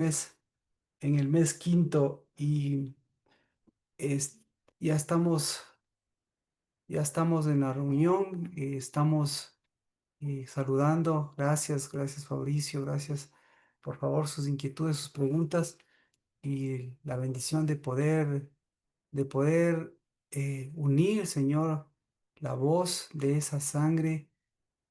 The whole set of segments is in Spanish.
mes, en el mes quinto y es- ya estamos, ya estamos en la reunión, estamos saludando. Gracias, gracias Fabricio, gracias por favor sus inquietudes, sus preguntas y la bendición de poder unir, Señor, la voz de esa sangre,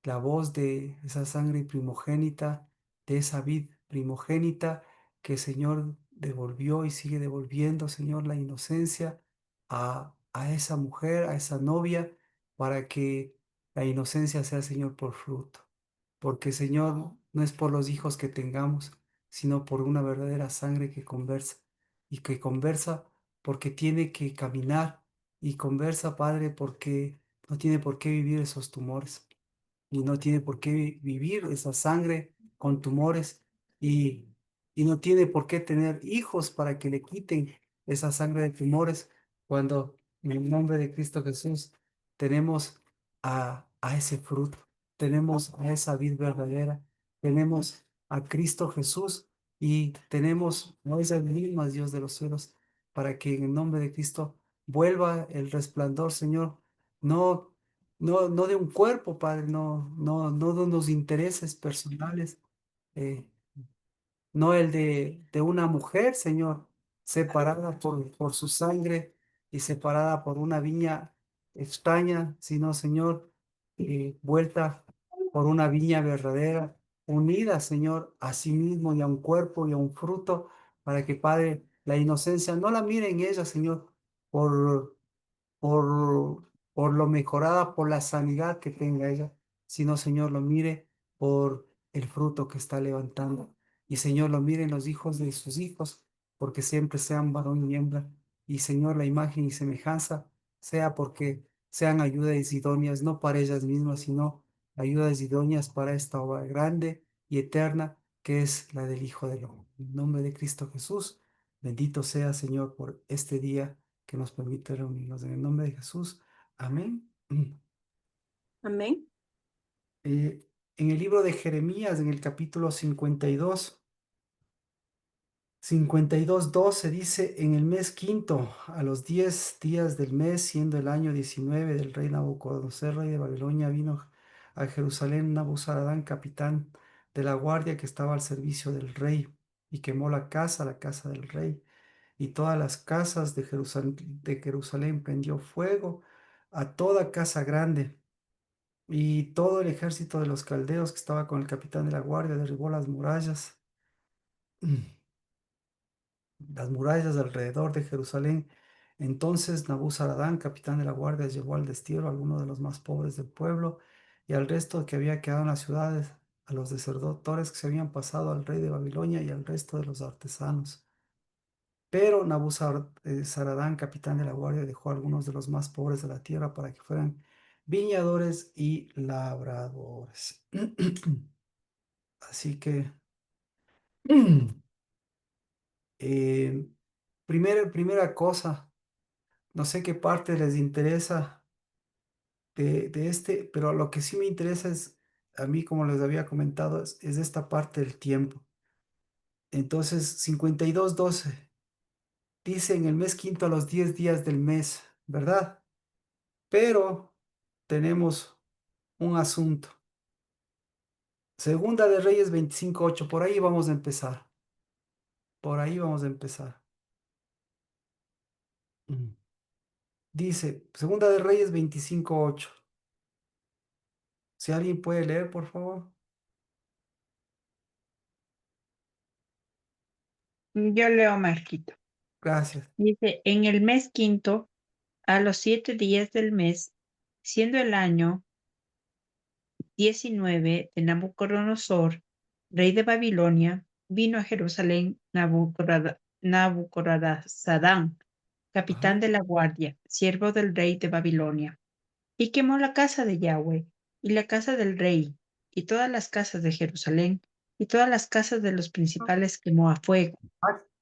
la voz de esa sangre primogénita, de esa vid primogénita que el Señor devolvió y sigue devolviendo, Señor, la inocencia a esa mujer, a esa novia, para que la inocencia sea, Señor, por fruto. Porque, Señor, no es por los hijos que tengamos, sino por una verdadera sangre que conversa y que conversa porque tiene que caminar y conversa, Padre, porque no tiene por qué vivir esos tumores y no tiene por qué vivir esa sangre con tumores y, y no tiene por qué tener hijos para que le quiten esa sangre de tumores cuando en el nombre de Cristo Jesús tenemos a ese fruto, tenemos a esa vid verdadera, tenemos a Cristo Jesús y tenemos a esas mismas Dios de los cielos para que en el nombre de Cristo vuelva el resplandor, Señor. No no de un cuerpo, Padre, no de unos intereses personales, eh, no el de una mujer, Señor, separada por su sangre y separada por una viña extraña, sino, Señor, vuelta por una viña verdadera, unida, Señor, a sí mismo y a un cuerpo y a un fruto, para que, Padre, la inocencia no la mire en ella, Señor, por por lo mejorada, por la sanidad que tenga ella, sino, Señor, lo mire por el fruto que está levantando. Y, Señor, lo miren los hijos de sus hijos, porque siempre sean varón y hembra. Y, Señor, la imagen y semejanza sea porque sean ayudas idóneas, no para ellas mismas, sino ayudas idóneas para esta obra grande y eterna que es la del Hijo del Hombre. En nombre de Cristo Jesús, bendito sea, Señor, por este día que nos permite reunirnos en el nombre de Jesús. Amén. Amén. Eh, en el libro de Jeremías, en el capítulo 52:12 dice, en el mes quinto, a los 10 días del mes, siendo el año 19 del rey Nabucodonosor, rey de Babilonia, vino a Jerusalén Nabuzaradán, capitán de la guardia que estaba al servicio del rey, y quemó la casa del rey, y todas las casas de Jerusalén prendió fuego a toda casa grande. Y todo el ejército de los caldeos que estaba con el capitán de la guardia derribó las murallas alrededor de Jerusalén. Entonces Nabuzaradán, capitán de la guardia, llevó al destierro a algunos de los más pobres del pueblo y al resto que había quedado en las ciudades, a los desertores que se habían pasado al rey de Babilonia y al resto de los artesanos. Pero Nabuzaradán, capitán de la guardia, dejó a algunos de los más pobres de la tierra para que fueran viñadores y labradores. Así que, eh, primera cosa, no sé qué parte les interesa de este, pero lo que sí me interesa es, a mí, como les había comentado, es esta parte del tiempo. Entonces, 52:12 dice en el mes quinto a los 10 días del mes, ¿verdad? Pero tenemos un asunto. Segunda de Reyes 25:8, por ahí vamos a empezar. Por ahí vamos a empezar. Mm. Dice, Segunda de Reyes 25:8. Si alguien puede leer, por favor. Yo leo Marquito. Gracias. Dice, en el mes quinto, a los 7 días del mes, siendo el año 19 de Nabucodonosor, rey de Babilonia, vino a Jerusalén Nabucodonosor, capitán Ajá. de la guardia, siervo del rey de Babilonia, y quemó la casa de Yahweh, y la casa del rey, y todas las casas de Jerusalén, y todas las casas de los principales quemó a fuego.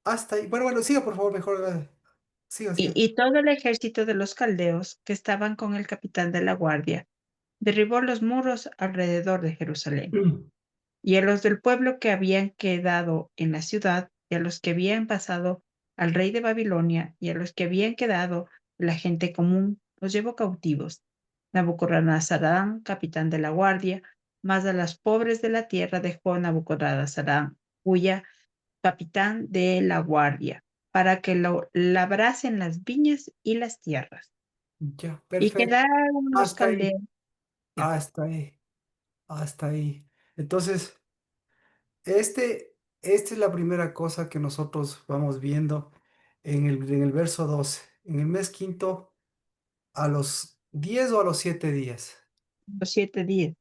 Hasta ahí. Bueno, bueno, siga, por favor, mejor. Siga, Y, siga. y todo el ejército de los caldeos que estaban con el capitán de la guardia derribó los muros alrededor de Jerusalén. Y a los del pueblo que habían quedado en la ciudad y a los que habían pasado al rey de Babilonia y a los que habían quedado de la gente común, los llevó cautivos. Nabucodonosor, capitán de la guardia, más a las pobres de la tierra dejó Nabucodonosor, cuya capitán de la guardia, para que lo labrasen las viñas y las tierras. Ya, Y perfecto. quedaron los Hasta ahí, caldeos. Ya, hasta ahí, hasta ahí. Entonces, esta es la primera cosa que nosotros vamos viendo en el verso 12. En el mes quinto, a los 10 o a los 7 días. los 7 días.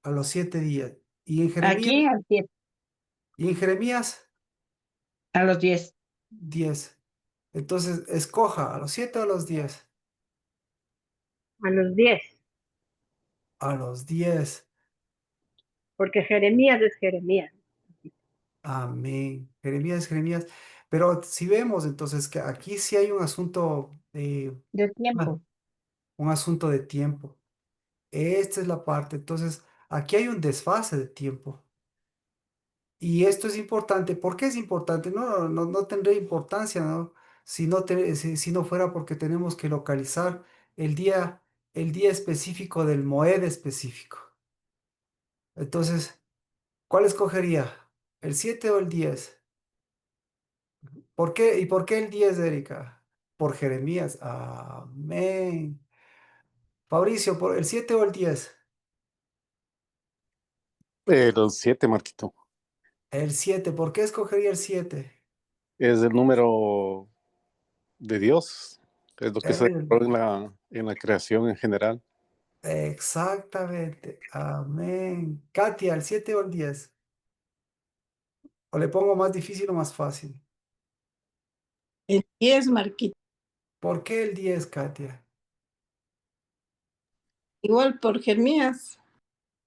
A los 7 días. Y en Jeremías, Aquí al 7, y en Jeremías, a los 10. 10. Entonces, escoja a los 7 o a los 10. A los 10, A los 10. porque Jeremías es Jeremías. Amén. Jeremías, Jeremías. Pero si vemos entonces que aquí sí hay un asunto, Del ah, tiempo. un asunto de tiempo. Esta es la parte. Entonces, aquí hay un desfase de tiempo. Y esto es importante. ¿Por qué es importante? No tendría importancia, ¿no? Si no fuera porque tenemos que localizar el día, el día específico del Moed específico. Entonces, ¿cuál escogería? ¿El 7 o el 10? ¿Por qué? ¿Y por qué el 10, Erika? Por Jeremías. Amén. Fabricio, ¿por el 7 o el 10? Los 7, Marquito. El 7. ¿Por qué escogería el 7? Es el número de Dios. Es lo que se El- declaró en la creación en general. Exactamente. Amén. Katia, ¿el 7 o el 10? ¿O le pongo más difícil o más fácil? El 10, Marquito. ¿Por qué el 10, Katia? Igual por Jeremías.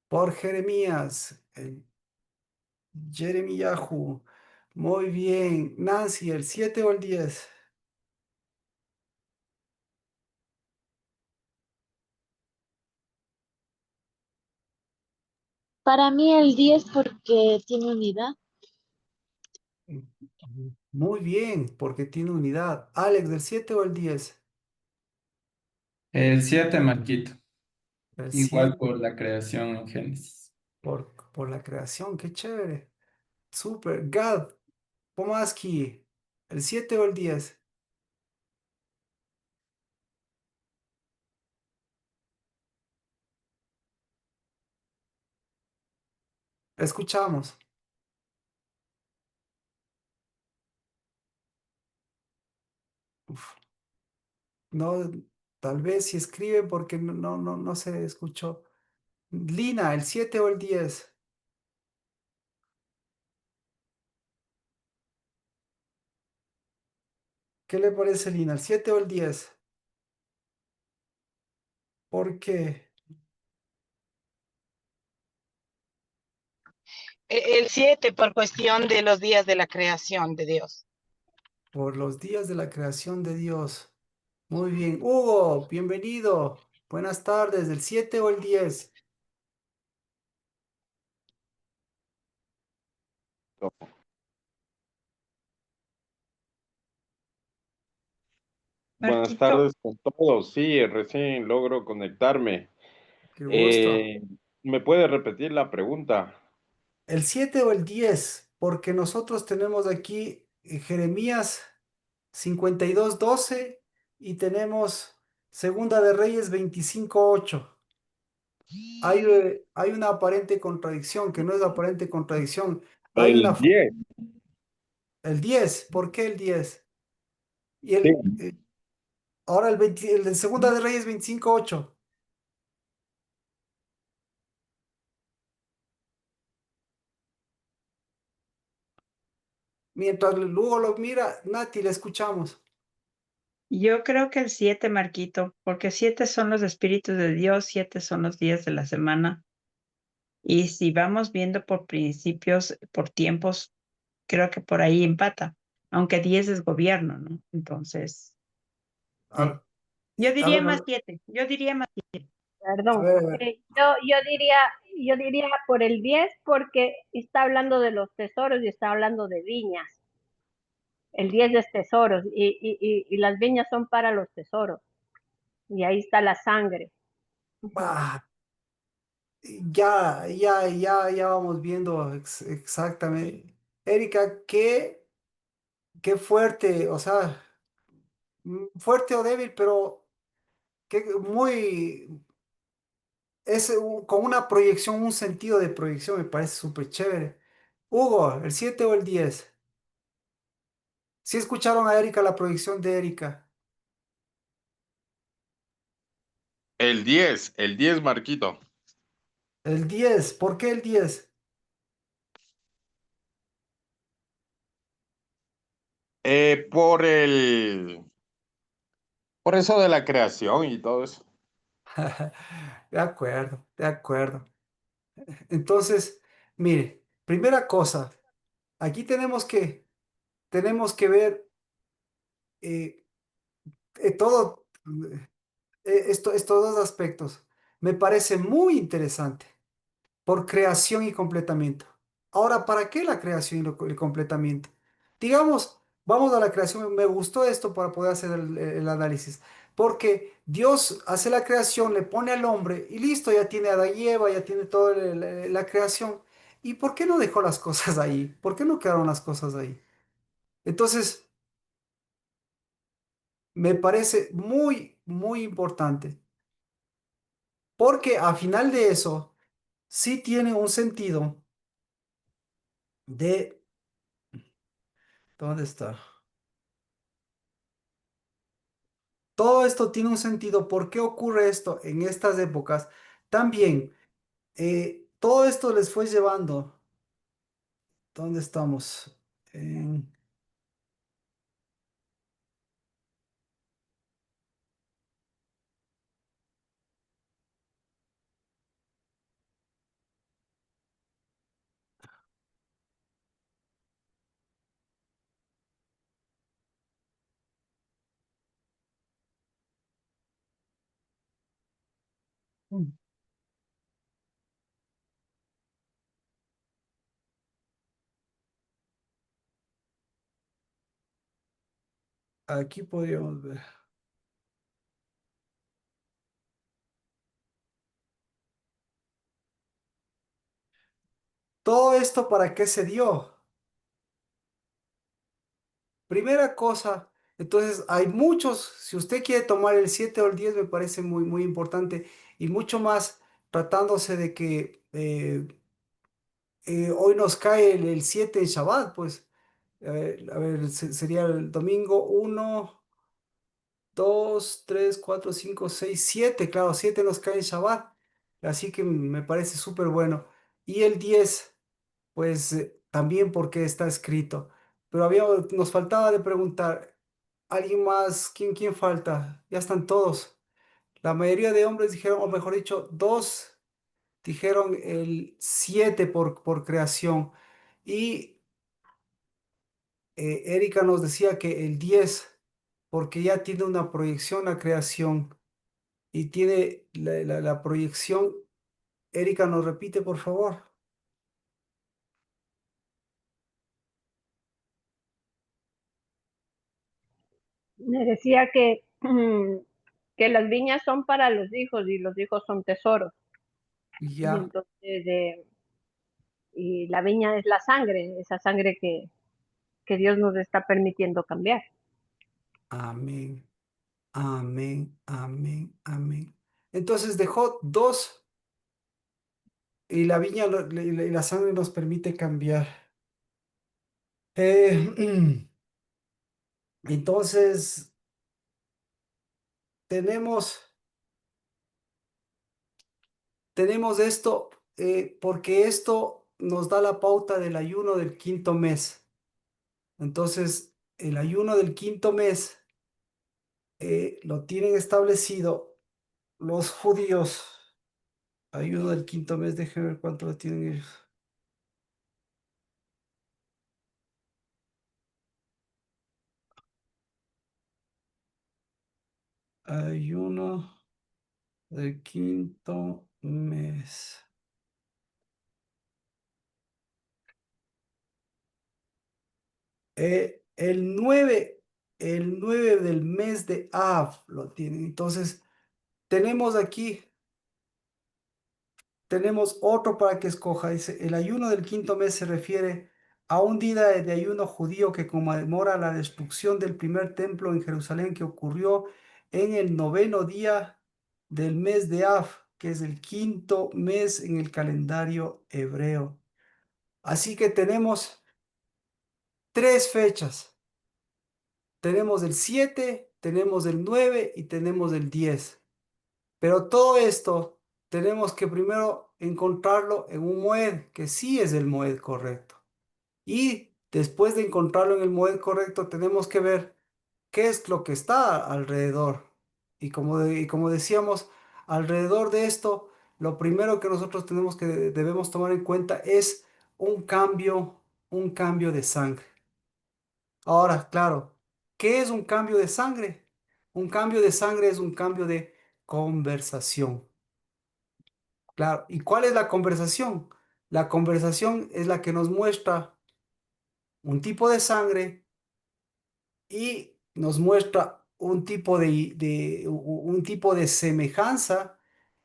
Por Jeremías. El Jeremiyahu. Muy bien. Nancy, ¿el 7 o el 10? Para mí el 10 porque tiene unidad. Muy bien, porque tiene unidad. Alex, ¿del 7 o el 10? El 7 Marquito, El igual 7 por la creación en Génesis. por la creación, qué chévere. Super. Gad, Pomaski, ¿el 7 o el 10? Escuchamos. Uf, no, tal vez si escriben porque no se escuchó. Lina, ¿el 7 o el 10? ¿Qué le parece, Lina? ¿El 7 o el 10? ¿Por qué? El 7 por cuestión de los días de la creación de Dios. Por los días de la creación de Dios. Muy bien. Hugo, bienvenido. Buenas tardes. ¿El 7 o el 10? Buenas Marquito, tardes con todos. Sí, recién logro conectarme. Qué gusto. Eh, ¿Me puede repetir la pregunta? ¿El 7 o el 10? Porque nosotros tenemos aquí Jeremías 52:12 y tenemos Segunda de Reyes 25:8. Hay una aparente contradicción, que no es aparente contradicción. Hay El una, 10. el 10. ¿Por qué el 10? Y Sí. ahora el de Segunda de Reyes 25:8. Mientras luego lo mira, Nati, le escuchamos. yo creo que el 7, Marquito, porque 7 son los espíritus de Dios, 7 son los días de la semana. Y si vamos viendo por principios, por tiempos, creo que por ahí empata, aunque 10 es gobierno, ¿no? Entonces, A, yo a diría ver, más 7, yo diría más 7. a Perdón. ver, a ver. Yo diría por el 10 porque está hablando de los tesoros y está hablando de viñas. El 10 es tesoros y las viñas son para los tesoros. Y ahí está la sangre. Ah, ya vamos viendo exactamente. Erika, qué fuerte, o sea, fuerte o débil, pero que muy, con una proyección, un sentido de proyección, me parece súper chévere. Hugo, ¿el 7 o el 10? ¿Sí escucharon a Erika, la proyección de Erika? El 10, Marquito. El 10, ¿por qué el 10? Por eso de la creación y todo eso. De acuerdo, de acuerdo. Entonces, mire, primera cosa, aquí tenemos que ver eh, todo, estos dos aspectos. Me parece muy interesante por creación y completamiento. Ahora, ¿para qué la creación y el completamiento? Digamos, vamos a la creación. Me gustó esto para poder hacer el análisis. Porque Dios hace la creación, le pone al hombre y listo, ya tiene a Adán y Eva, ya tiene toda la creación. ¿Y por qué no dejó las cosas ahí? ¿Por qué no quedaron las cosas ahí? Entonces, me parece muy, muy importante. Porque a final de eso, sí tiene un sentido de... ¿Dónde está? Todo esto tiene un sentido. ¿Por qué ocurre esto en estas épocas? También, todo esto les fue llevando. ¿Dónde estamos? En- Aquí podríamos ver. ¿Todo esto para qué se dio? Primera cosa, entonces hay muchos, si usted quiere tomar el 7 o el 10 me parece muy, muy importante y mucho más tratándose de que hoy nos cae el 7 en Shabbat, pues a ver, sería el domingo 1, 2, 3, 4, 5, 6, 7, claro, 7 nos cae en Shabbat, así que me parece súper bueno. Y el 10 pues también porque está escrito. Pero nos faltaba de preguntar, ¿alguien más? ¿Quién falta? Ya están todos. La mayoría de hombres dijeron, o mejor dicho, dos dijeron el 7 por creación. Y Erika nos decía que el 10 porque ya tiene una proyección la creación. Y tiene la proyección. Erika, ¿nos repite, por favor? Me decía que las viñas son para los hijos y los hijos son tesoros. Y Ya, entonces, y la viña es la sangre, esa sangre que Dios nos está permitiendo cambiar. amén. Amén, amén, amén. Entonces dejó dos y la viña y la sangre nos permite cambiar. Eh, entonces tenemos, tenemos esto porque esto nos da la pauta del ayuno del quinto mes. Entonces el ayuno del quinto mes lo tienen establecido los judíos. Ayuno del quinto mes, déjenme ver cuánto lo tienen ellos. Ayuno del quinto mes. El 9, el 9 del mes de Av lo tienen. Entonces, tenemos aquí, tenemos otro para que escoja. Dice, el ayuno del quinto mes se refiere a un día de ayuno judío que conmemora la destrucción del primer templo en Jerusalén que ocurrió en el noveno día del mes de Av, que es el quinto mes en el calendario hebreo. Así que tenemos tres fechas. Tenemos el 7, tenemos el 9 y tenemos el 10. Pero todo esto tenemos que primero encontrarlo en un moed, que sí es el moed correcto. Y después de encontrarlo en el moed correcto, tenemos que ver qué es lo que está alrededor. Y como decíamos, alrededor de esto, lo primero que nosotros tenemos que debemos tomar en cuenta es un cambio de sangre. Ahora, claro, ¿qué es un cambio de sangre? Un cambio de sangre es un cambio de conversación. Claro, ¿y cuál es la conversación? La conversación es la que nos muestra un tipo de sangre y nos muestra un tipo de semejanza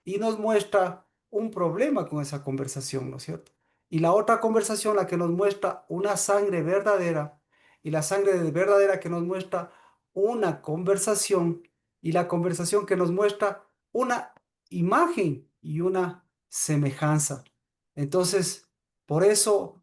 y nos muestra un problema con esa conversación, ¿no es cierto? Y la otra conversación, la que nos muestra una sangre verdadera y la sangre verdadera que nos muestra una conversación y la conversación que nos muestra una imagen y una semejanza. Entonces, por eso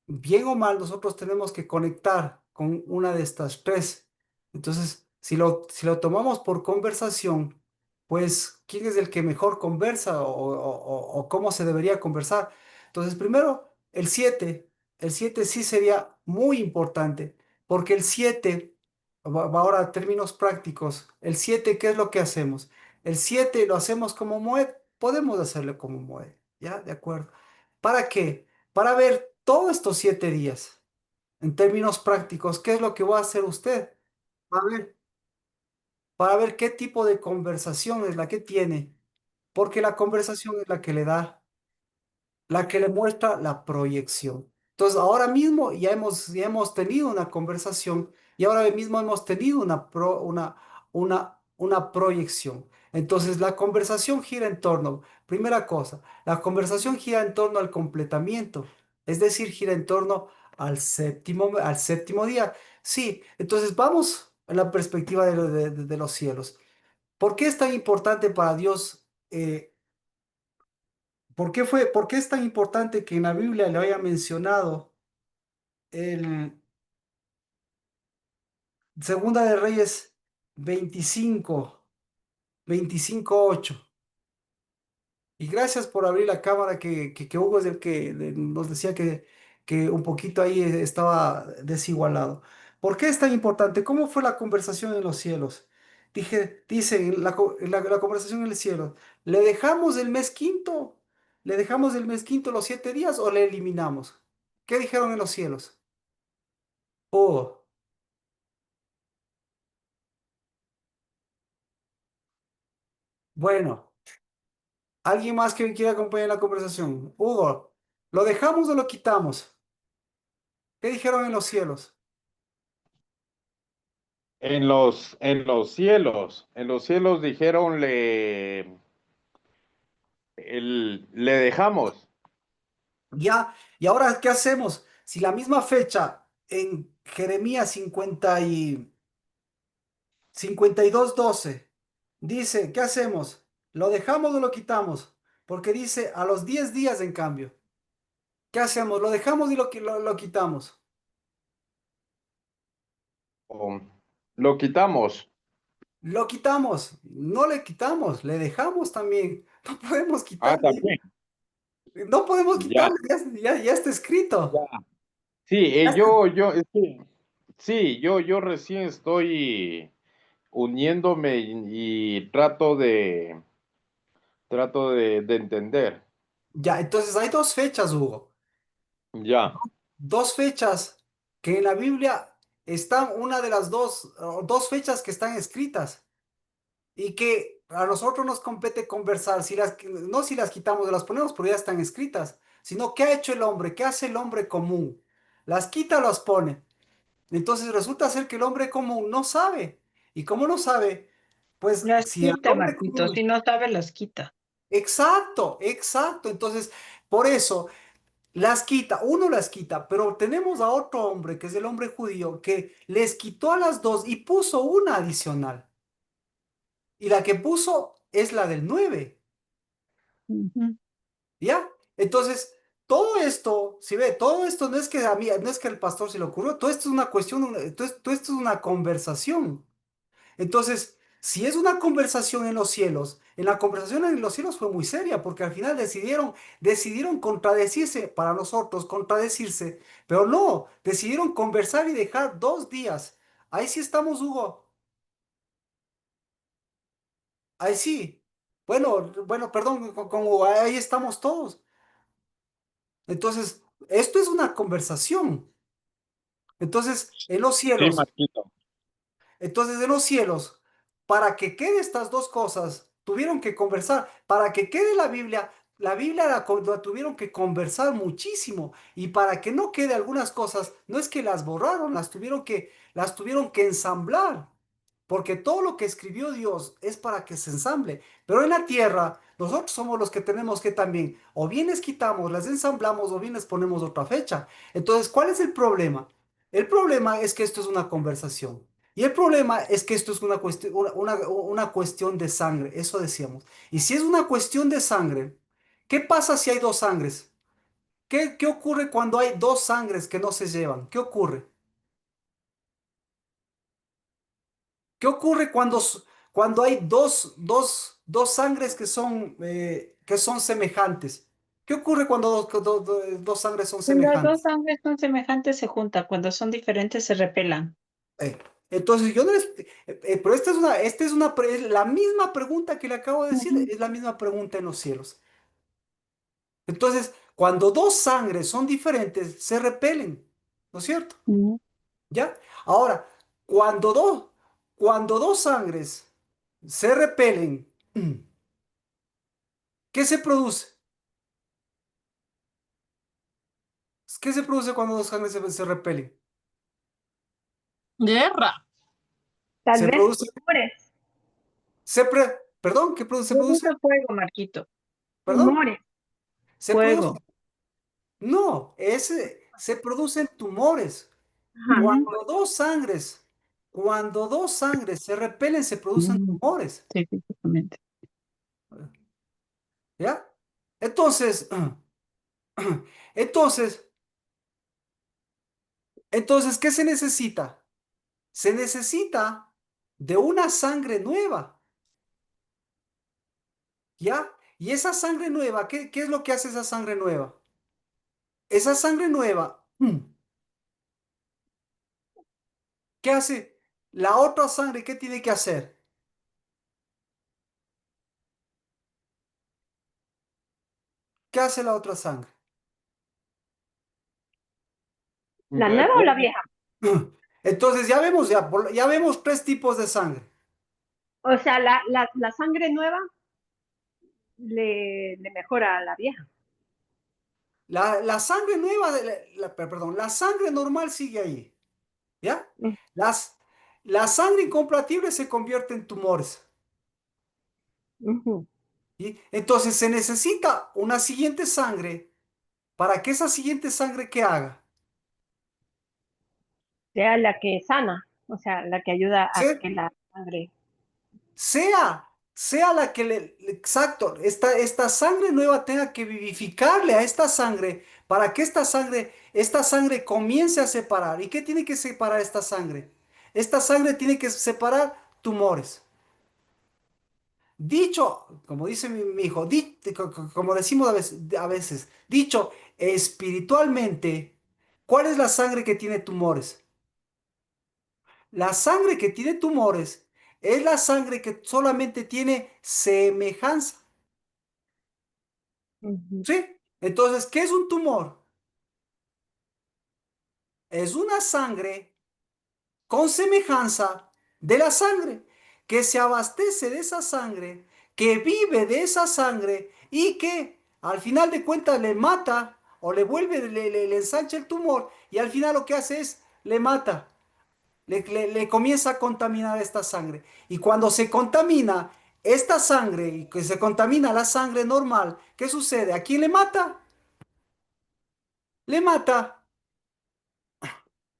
bien o mal, nosotros tenemos que conectar con una de estas tres. Entonces, si lo tomamos por conversación, pues, ¿quién es el que mejor conversa o cómo se debería conversar? Entonces, primero, el 7. El 7 sí sería muy importante, porque el 7 va ahora a términos prácticos, el 7 ¿qué es lo que hacemos? El 7 lo hacemos como moed, podemos hacerlo como moed, ¿ya? De acuerdo. ¿Para qué? Para ver todos estos 7 días, en términos prácticos, ¿qué es lo que va a hacer usted? Para ver, para ver qué tipo de conversación es la que tiene, porque la conversación es la que le da la que le muestra la proyección. Entonces, ahora mismo ya hemos tenido una conversación y ahora mismo hemos tenido una proyección. Entonces, la conversación gira en torno, primera cosa, la conversación gira en torno al completamiento, es decir, gira en torno al séptimo día. Sí, entonces vamos a la perspectiva de los cielos. ¿Por qué es tan importante para Dios? ¿Por qué es tan importante que en la Biblia le haya mencionado el Segunda de Reyes 25:8? Y gracias por abrir la cámara que Hugo es el que nos decía que un poquito ahí estaba desigualado. ¿Por qué es tan importante? ¿Cómo fue la conversación en los cielos? Dice la conversación en el cielo, ¿le dejamos el mes quinto? ¿Le dejamos el mes quinto los 7 días o le eliminamos? ¿Qué dijeron en los cielos? Oh, bueno, ¿alguien más que quiera acompañar la conversación? Hugo, ¿lo dejamos o lo quitamos? ¿Qué dijeron en los cielos? En los cielos dijeron le dejamos. Ya, y ahora, ¿qué hacemos? Si la misma fecha en Jeremías 52:12 dice, ¿qué hacemos? ¿Lo dejamos o lo quitamos? Porque dice a los 10 días en cambio. ¿Qué hacemos? ¿Lo dejamos y lo quitamos? O lo quitamos. Lo quitamos, no le quitamos, le dejamos también. No podemos Ah, quitarle, también. no podemos Ya, quitarle, ya está escrito. ya. Sí, Ya está- es que, sí, yo recién estoy uniéndome y trato de entender. Ya, entonces hay dos fechas, Hugo. Ya, Dos fechas que en la Biblia están, una de las dos fechas que están escritas y que a nosotros nos compete conversar, no si las quitamos o las ponemos, pero ya están escritas, sino qué ha hecho el hombre, qué hace el hombre común. ¿Las quita o las pone? Entonces resulta ser que el hombre común no sabe. ¿Y cómo no sabe? Pues Las si el quita, hombre Marquito. común... Si no sabe, las quita. Exacto, exacto. Entonces, por eso las quita, uno las quita, pero tenemos a otro hombre, que es el hombre judío, que les quitó a las dos y puso una adicional. Y la que puso es la del 9. Ujú. ¿Ya? Entonces, todo esto, si ve, todo esto no es que a mí, no es que al pastor se le ocurrió, todo esto es una cuestión, todo esto es una conversación. Entonces, si es una conversación en los cielos, en la conversación en los cielos fue muy seria, porque al final decidieron contradecirse para nosotros, contradecirse, pero no, decidieron conversar y dejar 2 días. Ahí sí estamos, Hugo. Ahí sí. Bueno, perdón, con Hugo, ahí estamos todos. Entonces, esto es una conversación. Entonces, en los Sí, cielos. Marquito. Entonces, en los cielos, para que quede estas dos cosas, tuvieron que conversar. Para que quede la Biblia la tuvieron que conversar muchísimo. Y para que no quede algunas cosas, no es que las borraron, las tuvieron que ensamblar. Porque todo lo que escribió Dios es para que se ensamble. Pero en la tierra, nosotros somos los que tenemos que también, o bien les quitamos, las ensamblamos, o bien les ponemos otra fecha. Entonces, ¿cuál es el problema? El problema es que esto es una conversación. Y el problema es que esto es una cuestión de sangre, eso decíamos. Y si es una cuestión de sangre, ¿qué pasa si hay dos sangres? ¿Qué ocurre cuando hay dos sangres que no se llevan? ¿Qué ocurre? ¿Qué ocurre cuando hay dos sangres que son semejantes? ¿Qué ocurre cuando dos sangres son Las dos semejantes? sangres son semejantes, se juntan. Cuando son diferentes, se repelan. Eh, entonces, yo no les, pero es la misma pregunta que le acabo de decir, Ujú, es la misma pregunta en los cielos. Entonces, cuando dos sangres son diferentes, se repelen, ¿no es cierto? ujú. ¿Ya? Ahora, cuando dos, cuando dos sangres se repelen, ¿qué se produce? ¿Qué se produce cuando dos sangres se repelen? Guerra. Tal Se vez produce, tumores, perdón, ¿qué se produce? Produce fuego, Marquito. Perdón, tumores. se produce, Fuego. no, se producen tumores. Ajá. Ujú. Cuando dos sangres se repelen, se producen Mm, tumores, sí, físicamente. ¿ya? Entonces, entonces, entonces, ¿qué se necesita? Se necesita de una sangre nueva, ¿ya? Y esa sangre nueva, ¿qué es lo que hace esa sangre nueva? Esa sangre nueva, ¿qué hace? La otra sangre, ¿qué tiene que hacer? ¿Qué hace la otra sangre? ¿La ¿De nueva o la acuerdo? vieja? Entonces ya vemos 3 tipos de sangre. O sea, la sangre nueva le mejora a la vieja. La sangre nueva, perdón, la sangre normal sigue ahí, ¿ya? Mm, Las, la sangre incompatible se convierte en tumores, ujú. ¿y? Entonces se necesita una siguiente sangre para que esa siguiente sangre que haga, Sea la que sana, o sea, la que ayuda a ¿sí? que la sangre. Sea la que exacto, esta sangre nueva tenga que vivificarle a esta sangre para que esta sangre comience a separar. ¿Y qué tiene que separar esta sangre? Esta sangre tiene que separar tumores. Dicho, como dice mi hijo, como decimos a veces, dicho espiritualmente, ¿cuál es la sangre que tiene tumores? La sangre que tiene tumores es la sangre que solamente tiene semejanza. Ujú. ¿Sí? Entonces, ¿qué es un tumor? Es una sangre con semejanza de la sangre, que se abastece de esa sangre, que vive de esa sangre y que al final de cuentas le mata o le ensancha el tumor y al final lo que hace es le mata. le comienza a contaminar esta sangre. Y cuando se contamina esta sangre y que se contamina la sangre normal, ¿qué sucede? ¿A quién le mata? Le mata.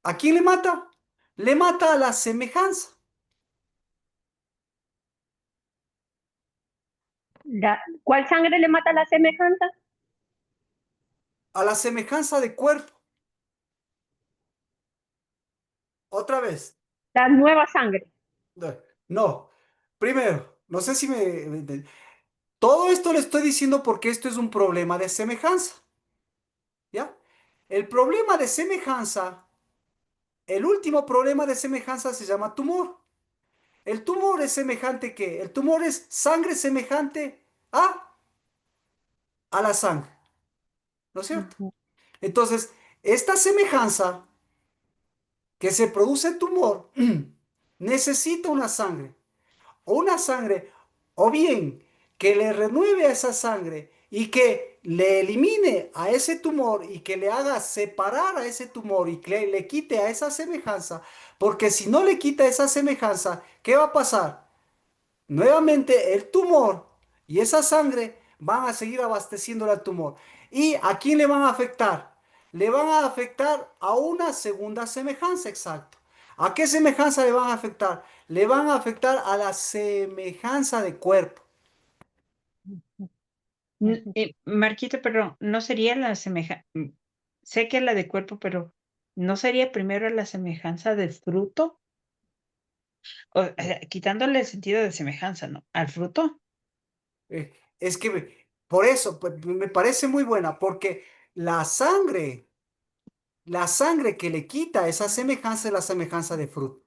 ¿A quién le mata? Le mata a la semejanza. ¿Cuál sangre le mata la semejanza? A la semejanza de cuerpo. Otra vez. La nueva sangre. No. Primero, no sé si todo esto le estoy diciendo porque esto es un problema de semejanza. ¿Ya? El problema de semejanza, el último problema de semejanza se llama tumor. El tumor es semejante ¿qué? El tumor es sangre semejante a la sangre, ¿no es cierto? Ujú. Entonces, esta semejanza que se produce tumor necesita una sangre, o bien que le renueve a esa sangre y que le elimine a ese tumor y que le haga separar a ese tumor y que le quite a esa semejanza, porque si no le quita esa semejanza, ¿qué va a pasar? Nuevamente el tumor y esa sangre van a seguir abasteciendo al tumor. ¿Y a quién le van a afectar? Le van a afectar a una segunda semejanza, exacto. ¿A qué semejanza le van a afectar? Le van a afectar a la semejanza de cuerpo. Marquito, pero no sería la semejanza, sé que la de cuerpo, pero ¿no sería primero la semejanza del fruto? Quitándole el sentido de semejanza, ¿no? Al fruto. Es que por eso pues, me parece muy buena, porque la sangre, la sangre que le quita esa semejanza es la semejanza de fruto.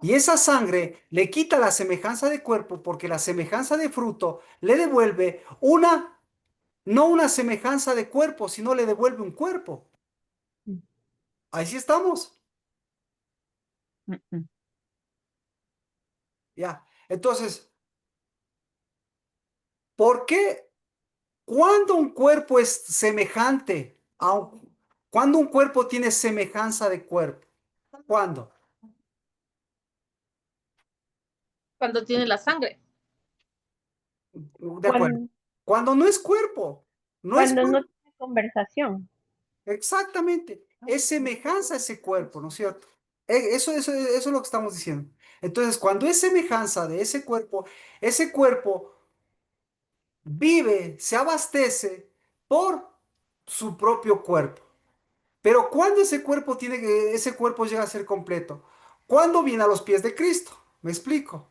Y esa sangre le quita la semejanza de cuerpo porque la semejanza de fruto le devuelve no una semejanza de cuerpo, sino le devuelve un cuerpo. Ahí sí estamos. Mm, mm. Ya. Entonces, ¿por qué cuando un cuerpo es semejante cuando un cuerpo tiene semejanza de cuerpo? ¿Cuándo? Cuando tiene la sangre. De acuerdo. Cuando, Cuando no es cuerpo, no es cuando no cuerpo. tiene conversación. Exactamente, es semejanza a ese cuerpo, ¿no es cierto? Eso es lo que estamos diciendo. Entonces, cuando es semejanza de ese cuerpo vive, se abastece por su propio cuerpo. Pero cuando ese cuerpo llega a ser completo, ¿cuándo viene a los pies de Cristo? ¿Me explico?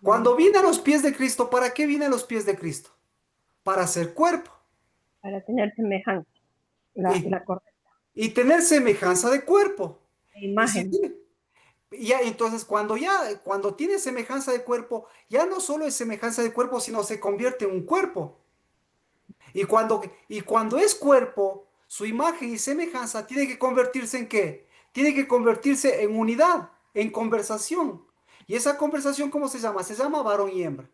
Cuando viene a los pies de Cristo, ¿para qué viene a los pies de Cristo? Para ser cuerpo Para tener semejanza, y, la correcta y tener semejanza de cuerpo. Y si imagen. tiene, ya, entonces, cuando tiene semejanza de cuerpo, ya no solo es semejanza de cuerpo, sino se convierte en un cuerpo. Y cuando es cuerpo, su imagen y semejanza tiene que convertirse ¿en qué? Tiene que convertirse en unidad, en conversación. ¿Y esa conversación cómo se llama? Se llama varón y hembra.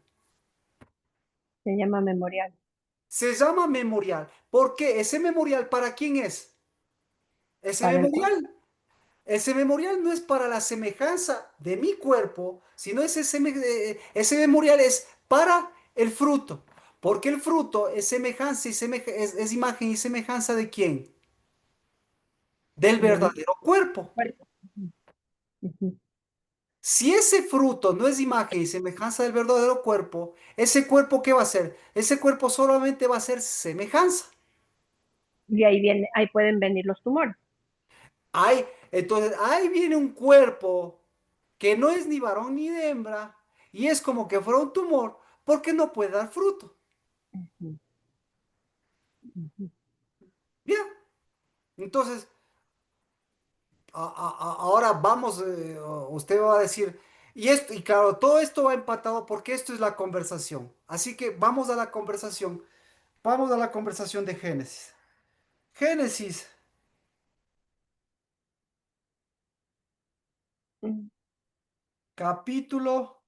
Se llama memorial. Se llama memorial. ¿Por qué? ¿Ese memorial para quién es? Ese Para el cuerpo. memorial Ese memorial no es para la semejanza de mi cuerpo, sino ese memorial es para el fruto. Porque el fruto es es imagen y semejanza de quién? Del Del verdadero cuerpo. cuerpo. Ujú, ujú. Si ese fruto no es imagen y semejanza del verdadero cuerpo, ese cuerpo ¿qué va a ser? Ese cuerpo solamente va a ser semejanza. Y ahí pueden venir los tumores. Entonces, ahí viene un cuerpo que no es ni varón ni de hembra y es como que fuera un tumor porque no puede dar fruto. Ujú, ujú. Bien, entonces, ahora vamos, usted va a decir, y claro, todo esto va empatado porque esto es la conversación. Así que vamos a la conversación de Génesis. Génesis, Mm. capítulo,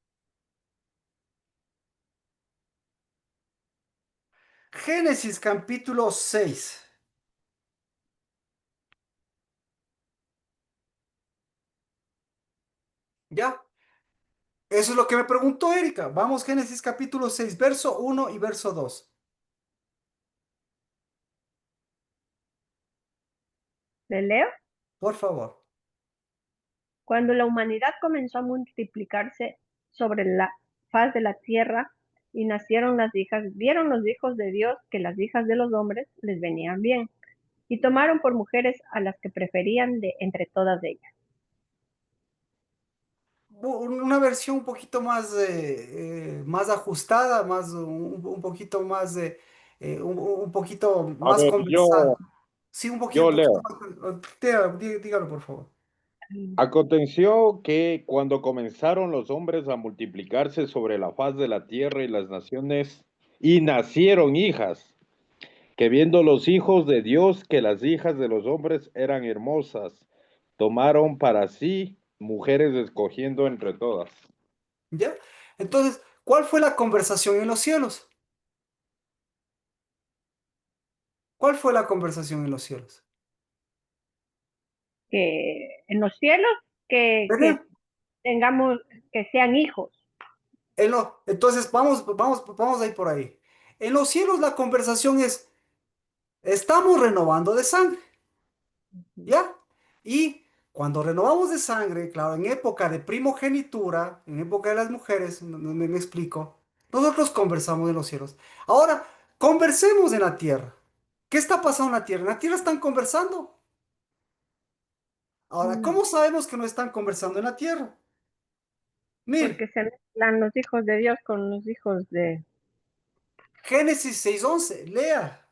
Génesis capítulo 6. ¿Ya? Eso es lo que me preguntó Erika. Vamos, Génesis capítulo 6, verso 1 y verso 2. ¿Le leo? Por favor. Cuando la humanidad comenzó a multiplicarse sobre la faz de la tierra y nacieron las hijas, vieron los hijos de Dios que las hijas de los hombres les venían bien y tomaron por mujeres a las que preferían de entre todas ellas. Una versión un poquito más, más ajustada, más, un poquito más, un poquito A más ver, conversada. Sí, un poquito, yo leo. más. Dígalo, por favor. Aconteció que cuando comenzaron los hombres a multiplicarse sobre la faz de la tierra y las naciones, y nacieron hijas, que viendo los hijos de Dios que las hijas de los hombres eran hermosas, tomaron para sí mujeres escogiendo entre todas. ¿Ya? Entonces, ¿cuál fue la conversación en los cielos? ¿Cuál fue la conversación en los cielos? Que en los cielos ¿Verdad? que tengamos, que sean hijos. Entonces, vamos a ir por ahí. En los cielos la conversación es, estamos renovando de sangre. ¿Ya? Y cuando renovamos de sangre, claro, en época de primogenitura, en época de las mujeres, me explico, nosotros conversamos en los cielos. Ahora, conversemos en la tierra. ¿Qué está pasando en la tierra? En la tierra están conversando. Ahora, Mm, ¿cómo sabemos que no están conversando en la tierra? Porque Mire, se mezclan los hijos de Dios con los hijos de... Génesis 6:11, lea.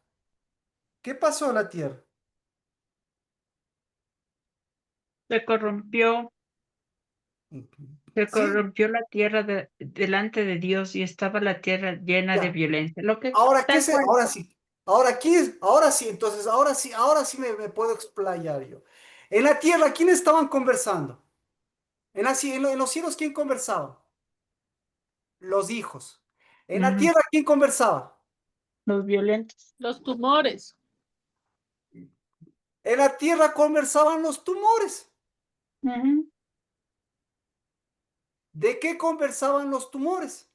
¿Qué pasó en la tierra? Se corrompió, se ¿Sí? corrompió la tierra delante de Dios y estaba la tierra llena de Ya. violencia. Lo que Ahora, tal cual. ahora sí, ahora sí, entonces, ahora sí me puedo explayar yo. En la tierra, ¿quiénes estaban conversando? En los cielos, ¿quién conversaba? Los hijos. En la Ujú. tierra, ¿quién conversaba? Los violentos. Los tumores. En la tierra conversaban los tumores. Ujú. ¿De qué conversaban los tumores?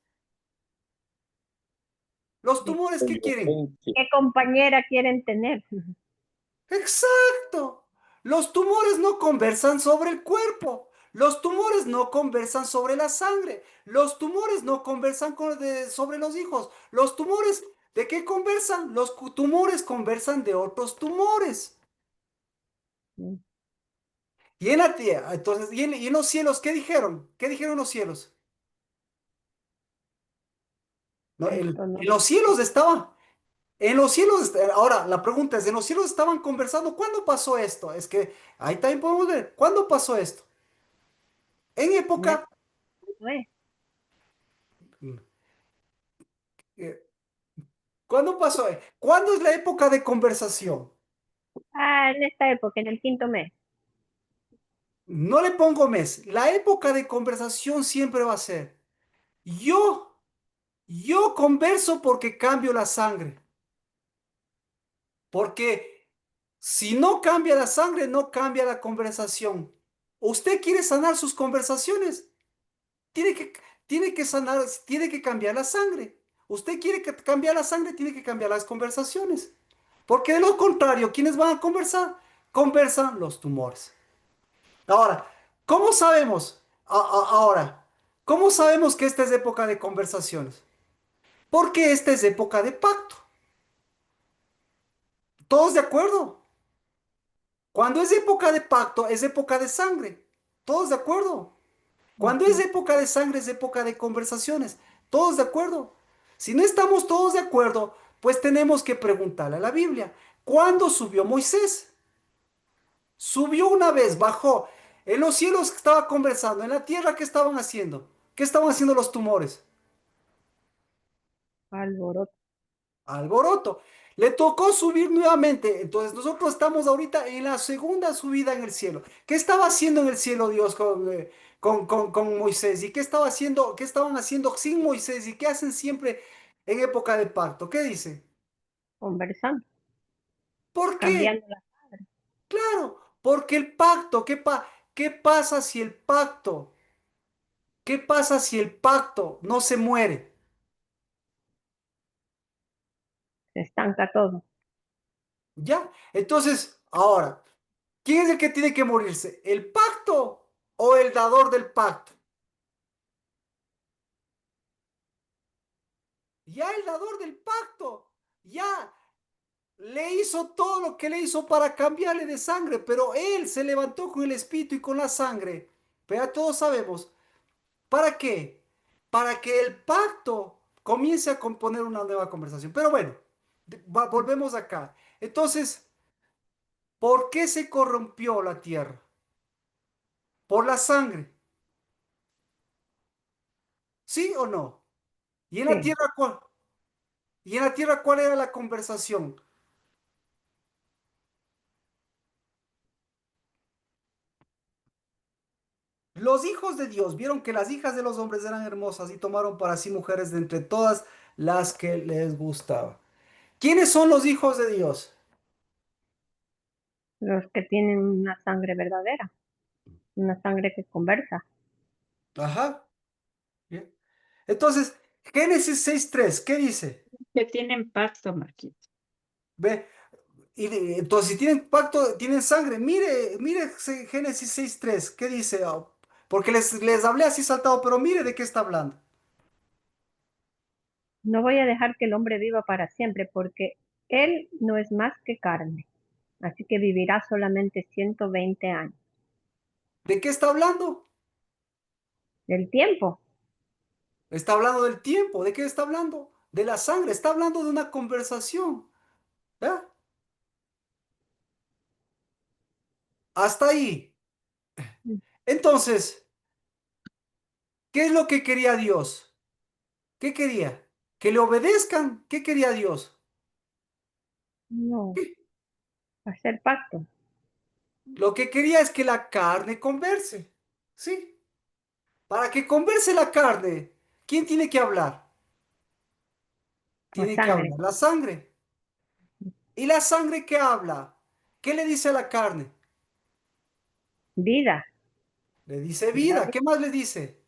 ¿Los de tumores qué quieren? qué compañera quieren tener. Exacto. Los tumores no conversan sobre el cuerpo. Los tumores no conversan sobre la sangre. Los tumores no conversan sobre los hijos. Los tumores, ¿de qué conversan? Los tumores conversan de otros tumores. Mm, Y en la tierra, entonces, y en los cielos, ¿qué dijeron? ¿Qué dijeron los cielos? No, Esto no. en los cielos estaba. En los cielos, ahora la pregunta es, ¿en los cielos estaban conversando? ¿Cuándo pasó esto? Es que ahí también podemos ver, ¿cuándo pasó esto? En Ya época, fue. eh, ¿cuándo pasó? ¿Cuándo es la época de conversación? En esta época, en el quinto mes. No le pongo mes. La época de conversación siempre va a ser, yo, yo converso porque cambio la sangre. Porque si no cambia la sangre, no cambia la conversación. ¿Usted quiere sanar sus conversaciones? Tiene que, tiene que sanar, tiene que cambiar la sangre. Usted quiere cambiar la sangre, tiene que cambiar las conversaciones. Porque de lo contrario, ¿quiénes van a conversar? Conversan los tumores. Ahora, ¿cómo sabemos? Ahora, ¿cómo sabemos que esta es época de conversaciones? Porque esta es época de pacto. ¿Todos de acuerdo? Cuando es época de pacto, es época de sangre. ¿Todos de acuerdo? Cuando es Ujú. época de sangre, es época de conversaciones. ¿Todos de acuerdo? Si no estamos todos de acuerdo, pues tenemos que preguntarle a la Biblia. ¿Cuándo subió Moisés? Subió una vez, bajó. En los cielos estaba conversando. En la tierra, ¿qué estaban haciendo? ¿Qué estaban haciendo los tumores? Alboroto. Alboroto. Le tocó subir nuevamente. Entonces nosotros estamos ahorita en la segunda subida en el cielo. ¿Qué estaba haciendo en el cielo Dios con Moisés? ¿Y qué estaba haciendo, qué estaban haciendo sin Moisés? ¿Y qué hacen siempre en época de pacto? ¿Qué dice? Conversando, ¿Por qué? cambiando la... Claro, porque el pacto, ¿qué pasa si el pacto? ¿Qué pasa si el pacto no se muere? Se estanca todo. ¿Ya? Entonces, ahora, ¿quién es el que tiene que morirse? ¿El pacto o el dador del pacto? Ya el dador del pacto, ya le hizo todo lo que le hizo para cambiarle de sangre, pero él se levantó con el espíritu y con la sangre. Pero ya todos sabemos, ¿para qué? Para que el pacto comience a componer una nueva conversación. Pero bueno, volvemos acá. Entonces, ¿por qué se corrompió la tierra? Por la sangre, ¿sí o no? ¿Y en la Sí. tierra cuál? ¿Y en la tierra cuál era la conversación? Los hijos de Dios vieron que las hijas de los hombres eran hermosas y tomaron para sí mujeres de entre todas las que les gustaba. ¿Quiénes son los hijos de Dios? Los que tienen una sangre verdadera, una sangre que conversa. Ajá. Bien. Entonces, Génesis 6:3, ¿qué dice? Que tienen pacto, Marquito. Ve, entonces si tienen pacto, tienen sangre. Mire, mire Génesis 6:3, ¿qué dice? Porque les hablé así saltado, pero mire de qué está hablando. No voy a dejar que el hombre viva para siempre, porque él no es más que carne. Así que vivirá solamente 120 años. ¿De qué está hablando? Del tiempo. Está hablando del tiempo. ¿De qué está hablando? De la sangre. Está hablando de una conversación. ¿Ya? Hasta ahí. Entonces, ¿qué es lo que quería Dios? ¿Qué quería? ¿Que le obedezcan? ¿Qué quería Dios? No, hacer pacto. Lo que quería es que la carne converse. ¿Sí? Para que converse la carne, ¿quién tiene que hablar? La Tiene que sangre. hablar la sangre. ¿Y la sangre qué habla? ¿Qué le dice a la carne? Vida. Le dice Le da vida. ¿Qué más le dice?